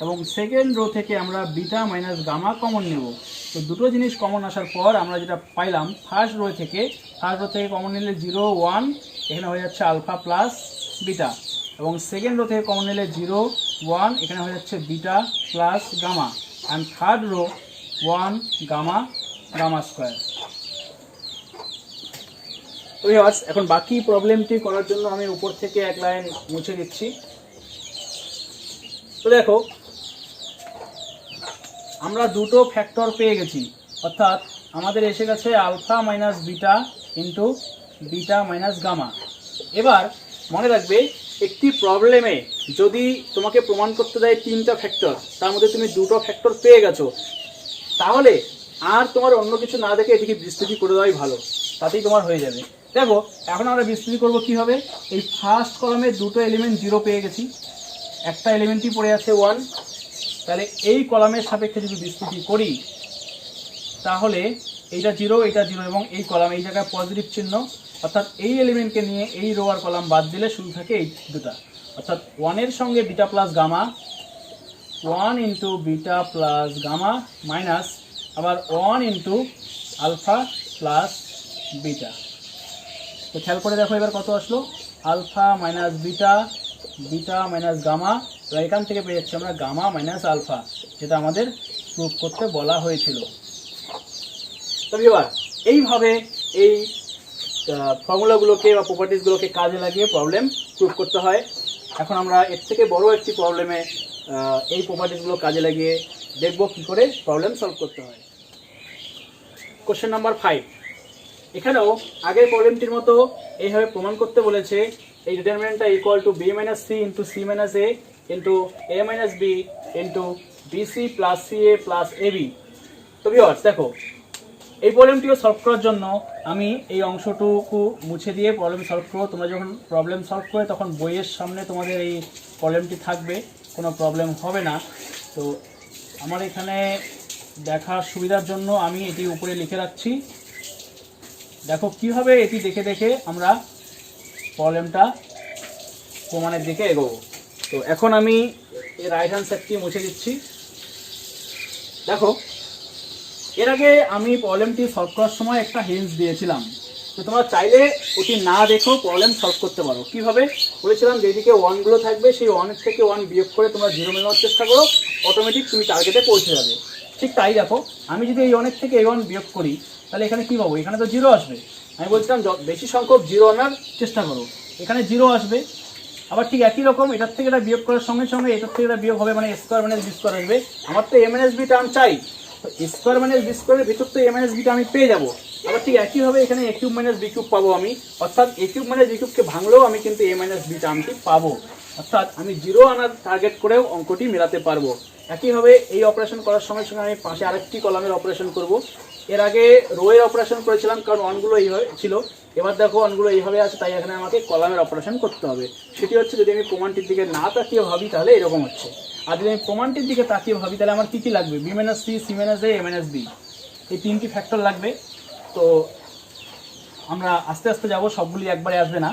A: এবং সেকেন্ড রো থেকে আমরা বিটা মাইনাস গামা কমন নেব। তো দুটো জিনিস কমন আসার পর আমরা যেটা পাইলাম, ফার্স্ট রো থেকে কমন নিলে 0 1, এখানে হয়ে যাচ্ছে আলফা প্লাস বিটা, এবং সেকেন্ড রো থেকে কমন নিলে 0 1, এখানে হয়ে যাচ্ছে beta plus gamma, and third row 1 gamma gamma square. তো ভিউয়ার্স, এখন বাকি প্রবলেমটি করার জন্য আমি উপর থেকে এক লাইন মুছে দিচ্ছি। তো দেখো, আমরা দুটো ফ্যাক্টর পেয়ে গেছি, অর্থাৎ আমাদের এসে গেছে alpha minus beta into beta minus gamma. এবার মনে রাখবে, একটি প্রবলেমে যদি তোমাকে প্রমাণ করতে দেয় 3টা ফ্যাক্টর, তার মধ্যে তুমি দুটো ফ্যাক্টর পেয়ে গেছো, তাহলে আর তোমার অন্য কিছু না দেখে এটিকে বিস্তৃতি করে দেওয়াই ভালো, তাতেই তোমার হয়ে যাবে। দেখো, এখন আমরা বিস্তৃতি করবো কীভাবে। এই ফার্স্ট কলামে দুটো এলিমেন্ট 0 পেয়ে গেছি, একটা এলিমেন্টই পড়ে আছে 1, তাহলে এই কলামের সাপেক্ষে যদি বিস্তৃতি করি তাহলে এইটা 0 এটা 0, এবং এই কলাম এই জায়গায় পজিটিভ চিহ্ন, অর্থাৎ এই এলিমেন্টকে নিয়ে এই রো আর কলাম বাদ দিলে শুধু থাকে এই দুটা, অর্থাৎ 1-এর সঙ্গে beta plus gamma, 1 into beta plus gamma minus আবার 1 ইন্টু আলফা প্লাস বিটা। তো খেয়াল করে দেখো এবার কত আসলো, alpha minus beta, beta minus gamma, এবার এখান থেকে পেয়ে যাচ্ছি আমরা গামা মাইনাস আলফা, যেটা আমাদের প্রুভ করতে বলা হয়েছিল। তবে এবার এইভাবে এই ফর্মুলাগুলোকে বা প্রপার্টিসগুলোকে কাজে লাগিয়ে প্রবলেম প্রুভ করতে হয়। এখন আমরা এর থেকে বড় একটি প্রবলেমে এই প্রপার্টিসগুলো কাজে লাগিয়ে দেখব কী করে প্রবলেম সলভ করতে হয়। কোশ্চেন নাম্বার 5, এখানেও আগের প্রবলেমটির মতো এইভাবে প্রমাণ করতে বলেছে এই ডিটারমিনেন্টটা equal to b minus c into c minus a into a minus b into bc plus c a plus a b. তো ভিউয়ার্স দেখো, এই প্রবলেমটিও সলভ করার জন্য আমি এই অংশটুকু মুছে দিয়ে প্রবলেম সলভ করবো। তোমরা যখন প্রবলেম সলভ করে তখন বইয়ের সামনে তোমাদের এই প্রবলেমটি থাকবে, কোনো প্রবলেম হবে না। তো আমার এখানে দেখার সুবিধার জন্য আমি এটি উপরে লিখে রাখছি। দেখো কীভাবে এটি দেখে দেখে আমরা প্রবলেমটা প্রমাণের দিকে এগোবো। তো এখন আমি এই রাইট হ্যান্ড সাইডটি মুছে দিচ্ছি। দেখো, এর আগে আমি প্রবলেমটি সলভ করার সময় একটা হিন্টস দিয়েছিলাম, তো তোমরা চাইলে ওটি না দেখেও প্রবলেম সলভ করতে পারো। কীভাবে বলেছিলাম, যেদিকে 1গুলো থাকবে সেই 1 থেকে 1 বিয়োগ করে তোমরা 0 মেলানোর চেষ্টা করো, অটোমেটিক তুমি টার্গেটে পৌঁছে যাবে। ঠিক তাই দেখো, আমি যদি এই 1 থেকে এই 1 বিয়োগ করি তাহলে এখানে কী পাবো, এখানে তো 0 আসবে। আমি বলছিলাম বেশি সংখ্যক 0 আনার চেষ্টা করো, এখানে 0 আসবে। আবার ঠিক একই রকম এটার থেকে এটা বিয়োগ করার সঙ্গে সঙ্গে এটার থেকে এটা বিয়োগ হবে, মানে স্কোয়ার মাইনাস বি স্কোয়ার আসবে। আমার তো এ মাইনাস বি টার্ম চাই, তো স্কোয়ার মাইনাস বি স্কোয়ারের ভিতর তো এ মাইনাস বিটা আমি পেয়ে যাবো। আবার ঠিক একইভাবে এখানে এ কিউব মাইনাস বি কিউব পাবো আমি, অর্থাৎ এ কিউব মাইনাস বি কিউবকে ভাঙলেও আমি কিন্তু এ মাইনাস বি টার্মটি পাবো, অর্থাৎ আমি 0 আনার টার্গেট করেও অঙ্কটি মেলাতে পারবো। একইভাবে এই অপারেশন করার সঙ্গে সঙ্গে আমি পাশে আরেকটি কলামের অপারেশন করব। এর আগে রোয়ের অপারেশন করেছিলাম, কারণ 1গুলো এইভাবে ছিল, এবার দেখো 1গুলো এইভাবে আছে, তাই এখানে আমাকে কলামের অপারেশন করতে হবে। সেটি হচ্ছে, যদি আমি প্রমাণটির দিকে না তাকিয়ে ভাবি তাহলে এরকম হচ্ছে, আর যদি আমি প্রমাণটির দিকে তাকিয়ে ভাবি তাহলে আমার কী কী লাগবে, b minus c, c minus a, a minus b, এই 3টি ফ্যাক্টর লাগবে। তো আমরা আস্তে আস্তে যাব, সবগুলি একবারে আসবে না।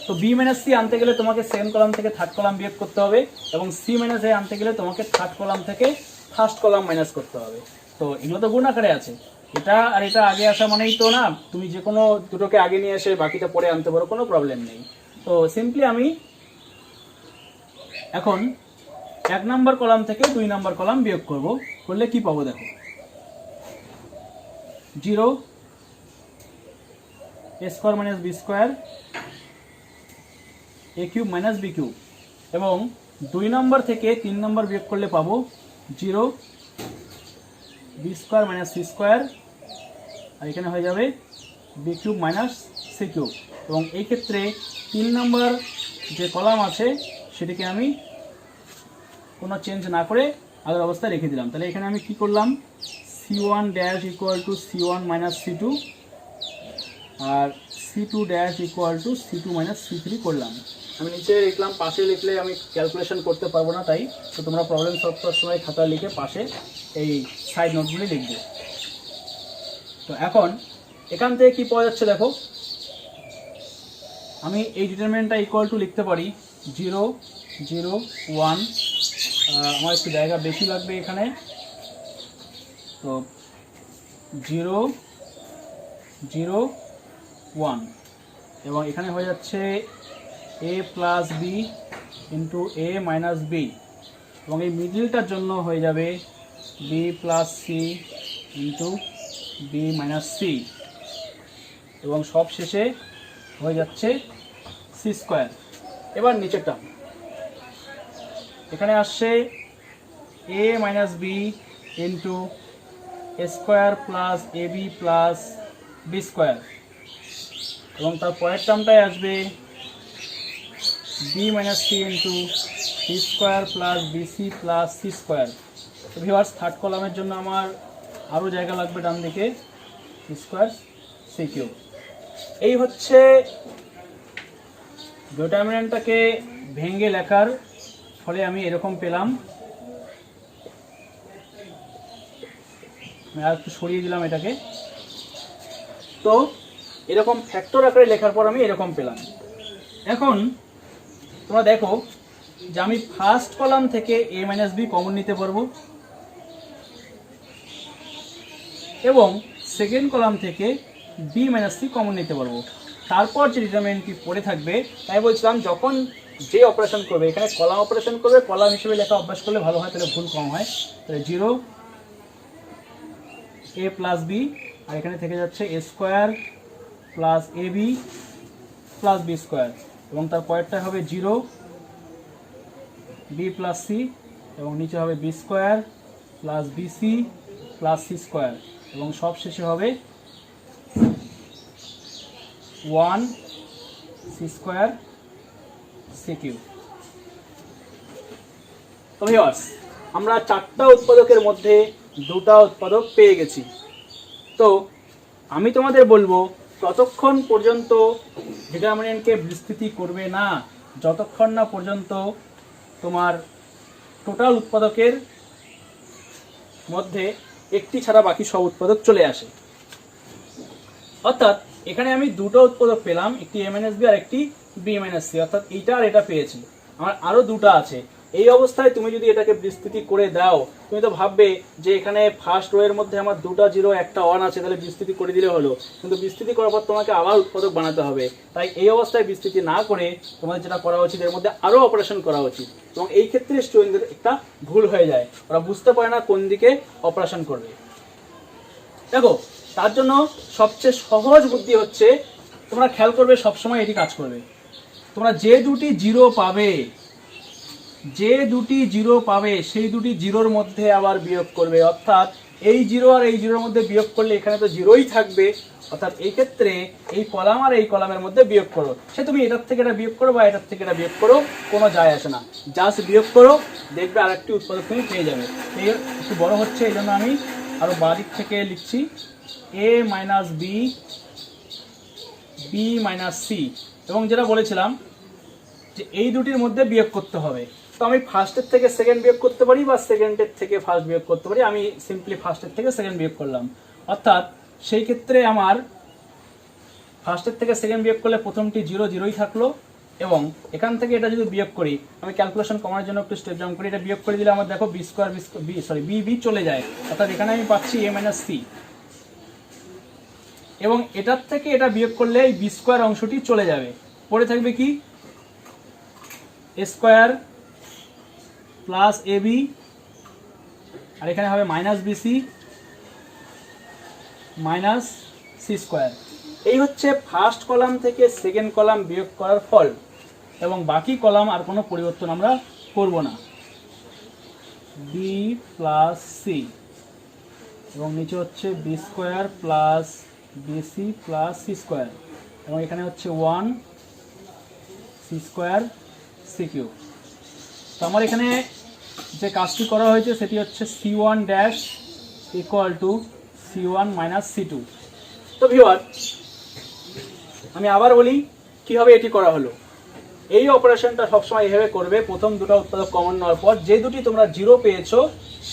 A: তো বি মাইনাস সি আনতে গেলে তোমাকে সেকেন্ড কলাম থেকে থার্ড কলাম বিয়োগ করতে হবে, এবং সি মাইনাস এ আনতে গেলে তোমাকে থার্ড কলাম থেকে ফার্স্ট কলাম মাইনাস করতে হবে। তো এগুলো তো গুণ আকারে আছে, এটা আর এটা আগে আসা মানেই তো না তুমি যে কোনো দুটোকে আগে নিয়ে এসে বাকিটা পরে আনতে পারো, কোনো প্রবলেম নেই। তো সিম্পলি আমি এখন 1 নম্বর কলাম থেকে 2 নম্বর কলাম বিয়োগ করব, করলে কি পাবো দেখো, 0 a square minus b square a cube minus b cube, এবং 2 নম্বর থেকে 3 নম্বর বিয়োগ করলে পাবো 0 b square minus c square, আর এখানে হয়ে যাবে b cube minus c cube. এবং এই ক্ষেত্রে 3 নম্বর যে কলাম আছে সেটিকে আমি কোনো চেঞ্জ না করে আগের অবস্থায় রেখে দিলাম। তাহলে এখানে আমি কি করলাম, c1 dash equal to c1 minus c2, আর c2 dash equal to c2 minus c3 করলাম। আমি নিচে লিখলাম, পাশে লিখলে আমি ক্যালকুলেশন করতে পারবো না, তাই তো তোমরা প্রবলেম সলভ করার সময় খাতা লিখে পাশে এই সাইড নোটগুলি লিখবে। তো এখন এখান থেকে কি পাওয়া যাচ্ছে দেখো, আমি এই ডিটারমিনেন্টটা ইকুয়াল টু লিখতে পারি 0 0 1। আমার একটু জায়গা বেশি লাগবে এখানে, তো 0 0 1, এবং এখানে হয়ে যাচ্ছে a plus b into a minus b, এবং এই মিডলটার জন্য হয়ে যাবে b plus C into b minus c, এবং সব শেষে হয়ে যাচ্ছে সি স্কোয়ার। এবার নিচেরটা এখানে আসছে a minus b into a square plus a b plus b square, এবং তার পরের টার্মটায় আসবে b minus c into b square plus BC plus C square. তো ভিউয়ার্স, থার্ড কলামের জন্য আমার আরও জায়গা লাগবে ডান দিকে, সি স্কোয়ার সি কিউব। এই হচ্ছে ডিটারমিনেন্টটাকে ভেঙে লেখার ফলে আমি এরকম পেলাম। আমি আর একটু সরিয়ে দিলাম এটাকে, তো এরকম ফ্যাক্টর আকারে লেখার পর আমি এরকম পেলাম। এখন তোমরা দেখো যে আমি ফার্স্ট কলাম থেকে a মাইনাস বি কমন নিতে পারবো, এবং সেকেন্ড কলাম থেকে b মাইনাস সি কমন নিতে পারবো। তারপর যে ডিটারমিনেন্টটি পড়ে থাকবে, তাই বলছিলাম যখন যে অপারেশন করবে, এখানে কলাম অপারেশন করবে, কলাম হিসেবে লেখা অভ্যাস করলে ভালো হয়, তাহলে ভুল কম হয়। তাহলে 0 a প্লাস বি, আর এখানে থেকে যাচ্ছে এ square plus a b plus b square, এবং তার পরেরটা হবে 0 বি প্লাস সি, এবং নিচে হবে B square plus BC plus C square, এবং সব শেষে হবে 1 সি স্কোয়ার সি কিউব। তো ভিউয়ার্স, আমরা 4টা উৎপাদকের মধ্যে 2টা উৎপাদক পেয়ে গেছি। তো আমি তোমাদের বলবো ততক্ষণ পর্যন্ত ডিটারমিনেন্টকে বিস্তৃতি করবে না যতক্ষণ না পর্যন্ত তোমার টোটাল উৎপাদকের মধ্যে একটি ছাড়া বাকি সব উৎপাদক চলে আসে। অর্থাৎ এখানে আমি 2টো উৎপাদক পেলাম, একটি a মাইনাস বি আর একটি b মাইনাস সি, অর্থাৎ এইটা আর এটা পেয়েছি। আমার আরও 2টা আছে। এই অবস্থায় তুমি যদি এটাকে বিস্তৃতি করে দাও, তুমি তো ভাববে যে এখানে ফার্স্ট রো এর মধ্যে আমার 2টা 0 একটা 1 আছে, তাহলে বিস্তৃতি করে দিলে হলো। কিন্তু বিস্তৃতি করার পর তোমাকে আবার উৎপাদক বানাতে হবে। তাই এই অবস্থায় বিস্তৃতি না করে তোমাদের যেটা করা উচিত, এর মধ্যে আরও অপারেশন করা উচিত। এবং এই ক্ষেত্রে স্টুডেন্টদের একটা ভুল হয়ে যায়, ওরা বুঝতে পারে না কোন দিকে অপারেশন করবে। দেখো, তার জন্য সবচেয়ে সহজ বুদ্ধি হচ্ছে, তোমরা খেয়াল করবে সবসময় এটি কাজ করবে। তোমরা যে দুটি 0 পাবে, সেই দুটি 0-র মধ্যে আবার বিয়োগ করবে। অর্থাৎ এই 0 আর এই 0-র মধ্যে বিয়োগ করলে এখানে তো 0ই থাকবে। অর্থাৎ এই ক্ষেত্রে এই কলাম আর এই কলামের মধ্যে বিয়োগ করো। সে তুমি এটার থেকে এটা বিয়োগ করো বা এটার থেকে এটা বিয়োগ করো, কোনো যায় আসে না। জাস্ট বিয়োগ করো, দেখবে আরেকটি উৎপাদক তুমি পেয়ে যাবে। এই একটু বড় হচ্ছে, এই জন্য আমি আরও বাদিক থেকে লিখছি a minus b b minus c, এবং যেটা বলেছিলাম যে এই দুটির মধ্যে বিয়োগ করতে হবে। তো আমি ফার্স্টের থেকে সেকেন্ড বিয়োগ করতে পারি বা সেকেন্ডের থেকে ফার্স্ট বিয়োগ করতে পারি। আমি সিম্পলি ফার্স্টের থেকে সেকেন্ড বিয়োগ করলাম। অর্থাৎ সেই ক্ষেত্রে আমার ফার্স্টের থেকে সেকেন্ড বিয়োগ করলে প্রথমটি 0 0ই থাকলো, এবং এখান থেকে এটা যদি বিয়োগ করি, আমি ক্যালকুলেশন কমানোর জন্য একটু স্টেপ জাম্প করি, এটা বিয়োগ করে দিলে আমার দেখো বি স্কোয়ার বি চলে যায়। অর্থাৎ এখানে আমি পাচ্ছি a মাইনাস সি, এবং এটার থেকে এটা বিয়োগ করলে এই বি স্কোয়ার অংশটি চলে যাবে। পড়ে থাকবে কি a square plus a b, আর এখানে হবে minus bc minus c square. এই হচ্ছে ফার্স্ট কলাম থেকে সেকেন্ড কলাম বিয়োগ করার ফল, এবং বাকি কলাম আর কোনো পরিবর্তন আমরা করব না। বি প্লাস সি, এবং নিচে হচ্ছে b square plus BC plus C square, এবং এখানে হচ্ছে 1 সি স্কোয়ার সি কিউব। তো আমার এখানে যে কাজটি করা হয়েছে সেটি হচ্ছে c1 dash equal to c1 minus c2। তো ভিউয়ার, আমি আবার বলি কীভাবে এটি করা হলো। এই অপারেশনটা সবসময় এভাবে করবে, প্রথম 2টা উৎপাদক কমন নেওয়ার পর যে দুটি তোমরা 0 পেয়েছো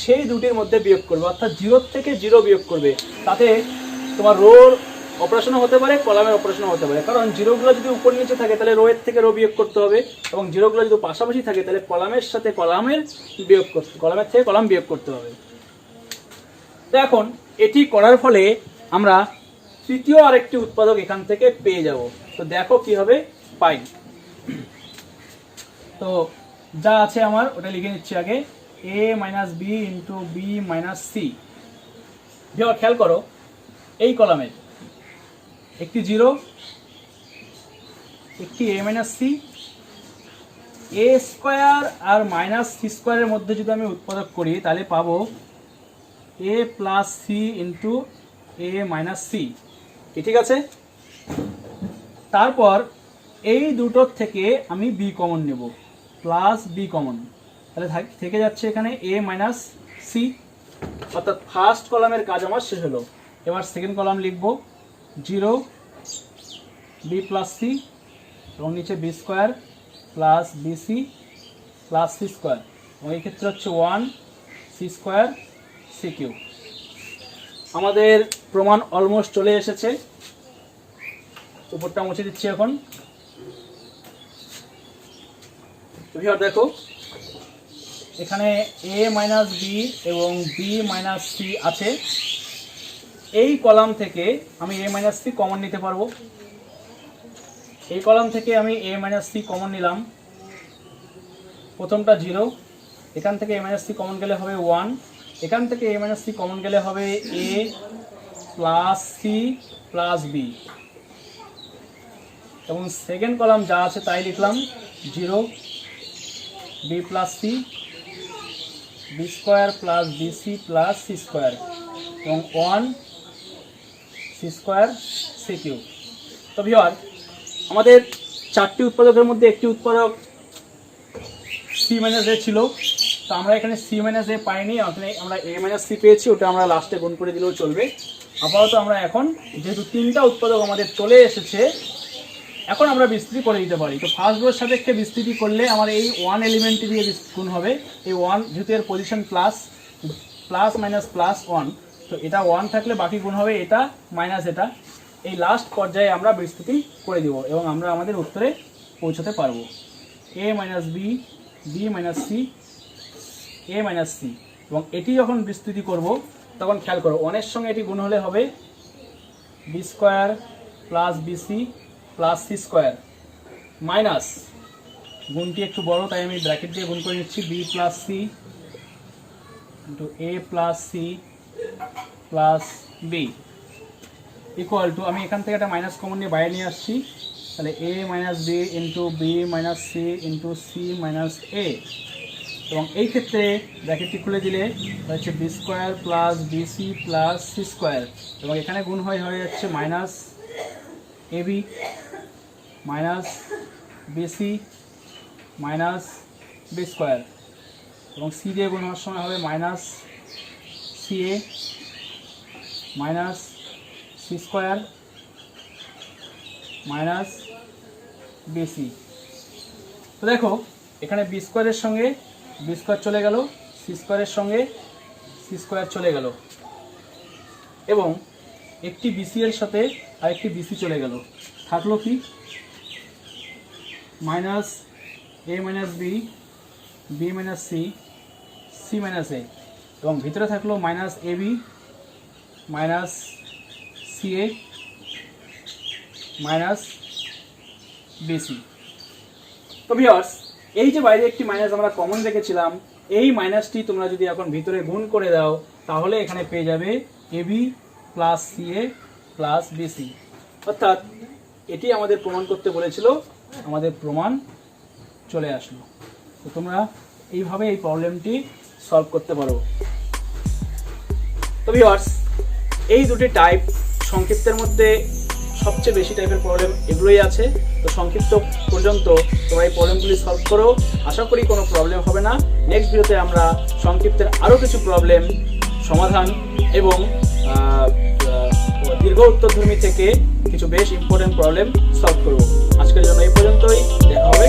A: সেই দুটির মধ্যে বিয়োগ করবে। অর্থাৎ 0 থেকে 0 বিয়োগ করবে, তাতে তোমার রোর অপারেশনও হতে পারে, কলামের অপারেশনও হতে পারে। কারণ জিরোগুলো যদি উপর নিচে থাকে তাহলে রো এর থেকে রো বিয়োগ করতে হবে, এবং জিরোগুলো যদি পাশাপাশি থাকে তাহলে কলামের সাথে কলামের কলামের থেকে কলাম বিয়োগ করতে হবে। তো এখন এটি করার ফলে আমরা তৃতীয় আরেকটি উৎপাদক এখান থেকে পেয়ে যাব। তো দেখো কিভাবে পাই। তো যা আছে আমার ওটা লিখে নিচ্ছি আগে, a minus b into b minus c. খেয়াল করো এই কলামের একটি জিরো, একটি a minus c, a square আর মাইনাস সি স্কোয়ারের মধ্যে যদি আমি উৎপাদক করি তাহলে পাবো a plus C into a minus c. ঠিক আছে, তারপর এই দুটোর থেকে আমি বি কমন নেব, প্লাস বি কমন, তাহলে থেকে যাচ্ছে এখানে এ মাইনাস সি। অর্থাৎ ফার্স্ট কলামের কাজ আমার শেষ হলো। এবার সেকেন্ড কলাম লিখব, জিরো বি প্লাস সি, এবং নিচে B square plus B C plus C square, এবং এই ক্ষেত্রে হচ্ছে one C square C Q. আমাদের প্রমাণ অলমোস্ট চলে এসেছে। উপরটা মুছে দিচ্ছি এখন। দেখো এখানে a মাইনাস বি এবং বি মাইনাস সি আছে। এই কলাম থেকে আমি a মাইনাস সি কমন নিতে পারবো। এই কলাম থেকে আমি a মাইনাস সি কমন নিলাম। প্রথমটা জিরো, এখান থেকে a মাইনাস সি কমন গেলে হবে ওয়ান, এখান থেকে a মাইনাস সি কমন গেলে হবে a plus C plus b, এবং সেকেন্ড কলাম যা আছে তাই লিখলাম, zero B plus c, b square plus B C plus C square, এবং one C square C q. তো ভিউয়ার আমাদের চারটি উৎপাদকের মধ্যে একটি উৎপাদক সি মাইনাস এ ছিল। তো আমরা এখানে সি মাইনাস এ পাইনি, আমরা এ মাইনাস সি পেয়েছি, ওটা আমরা লাস্টে গুণ করে দিলেও চলবে। আপাতত আমরা এখন যেহেতু তিনটা উৎপাদক আমাদের চলে এসেছে, এখন আমরা বিস্তৃতি করে দিতে পারি। তো ফার্স্ট রোর সাপেক্ষে বিস্তৃতি করলে আমার এই ওয়ান এলিমেন্টটি দিয়ে গুণ হবে। এই ওয়ান যেহেতু এর position plus, plus minus plus one, তো এটা ওয়ান থাকলে বাকি গুণ হবে এটা মাইনাস এটা। এই লাস্ট পর্যায়ে আমরা বিস্তৃতি করে দিব এবং আমরা আমাদের উত্তরে পৌঁছাতে পারবো। A minus b, b minus c, a minus c, এবং এটি যখন বিস্তৃতি করব তখন খেয়াল করো ওয়ানের সঙ্গে এটি গুণ হলে হবে B square plus BC plus C square, minus গুণটি একটু বড় তাই আমি ব্র্যাকেট দিয়ে গুণ করে নিচ্ছি, B plus C into A plus C plus B equal to, আমি এখান থেকে একটা মাইনাস কমন নিয়ে বাইরে নিয়ে আসছি, তাহলে a minus b into b minus c into c minus a, এবং এই ক্ষেত্রে ব্র্যাকেটটি খুলে দিলে হচ্ছে b square plus BC plus C square, এবং এখানে গুণ হয়ে যাচ্ছে minus ab minus bc minus b square, এবং সি দিয়ে গুণ হওয়ার সময় হবে minus c a minus c square minus bc. তো দেখো এখানে বি স্কোয়ারের সঙ্গে বি স্কোয়ার চলে গেল, সি স্কোয়ারের সঙ্গে সি স্কোয়ার চলে গেল, এবং একটি বিসি এর সাথে আরেকটি বিসি চলে গেল, থাকলো কি minus a minus b, b minus c, c minus a, এবং ভিতরে থাকলো minus a b minus c a minus bc. তো ভিউয়ার্স এই যে বাইরে একটি মাইনাস আমরা কমন রেখেছিলাম, এই মাইনাসটি তোমরা যদি এখন ভিতরে গুণ করে দাও তাহলে এখানে পেয়ে যাবে AB plus c a plus BC. অর্থাৎ এটি আমাদের প্রমাণ করতে বলেছিল, আমাদের প্রমাণ চলে আসলো। তো তোমরা এইভাবে এই প্রবলেমটি সলভ করতে পারো। তো ভিউয়ার্স এই দুটি টাইপ, সংক্ষিপ্তের মধ্যে সবচেয়ে বেশি টাইপের প্রবলেম এগুলোই আছে। তো সংক্ষিপ্ত পর্যন্ত তোমরা এই প্রবলেমগুলি সলভ করো, আশা করি কোনো প্রবলেম হবে না। নেক্সট ভিডিওতে আমরা সংক্ষিপ্তের আরও কিছু প্রবলেম সমাধান এবং দীর্ঘ উত্তরধর্মী থেকে কিছু বেশ ইম্পর্টেন্ট প্রবলেম সলভ করব। আজকের জন্য এই পর্যন্তই, দেখা হবে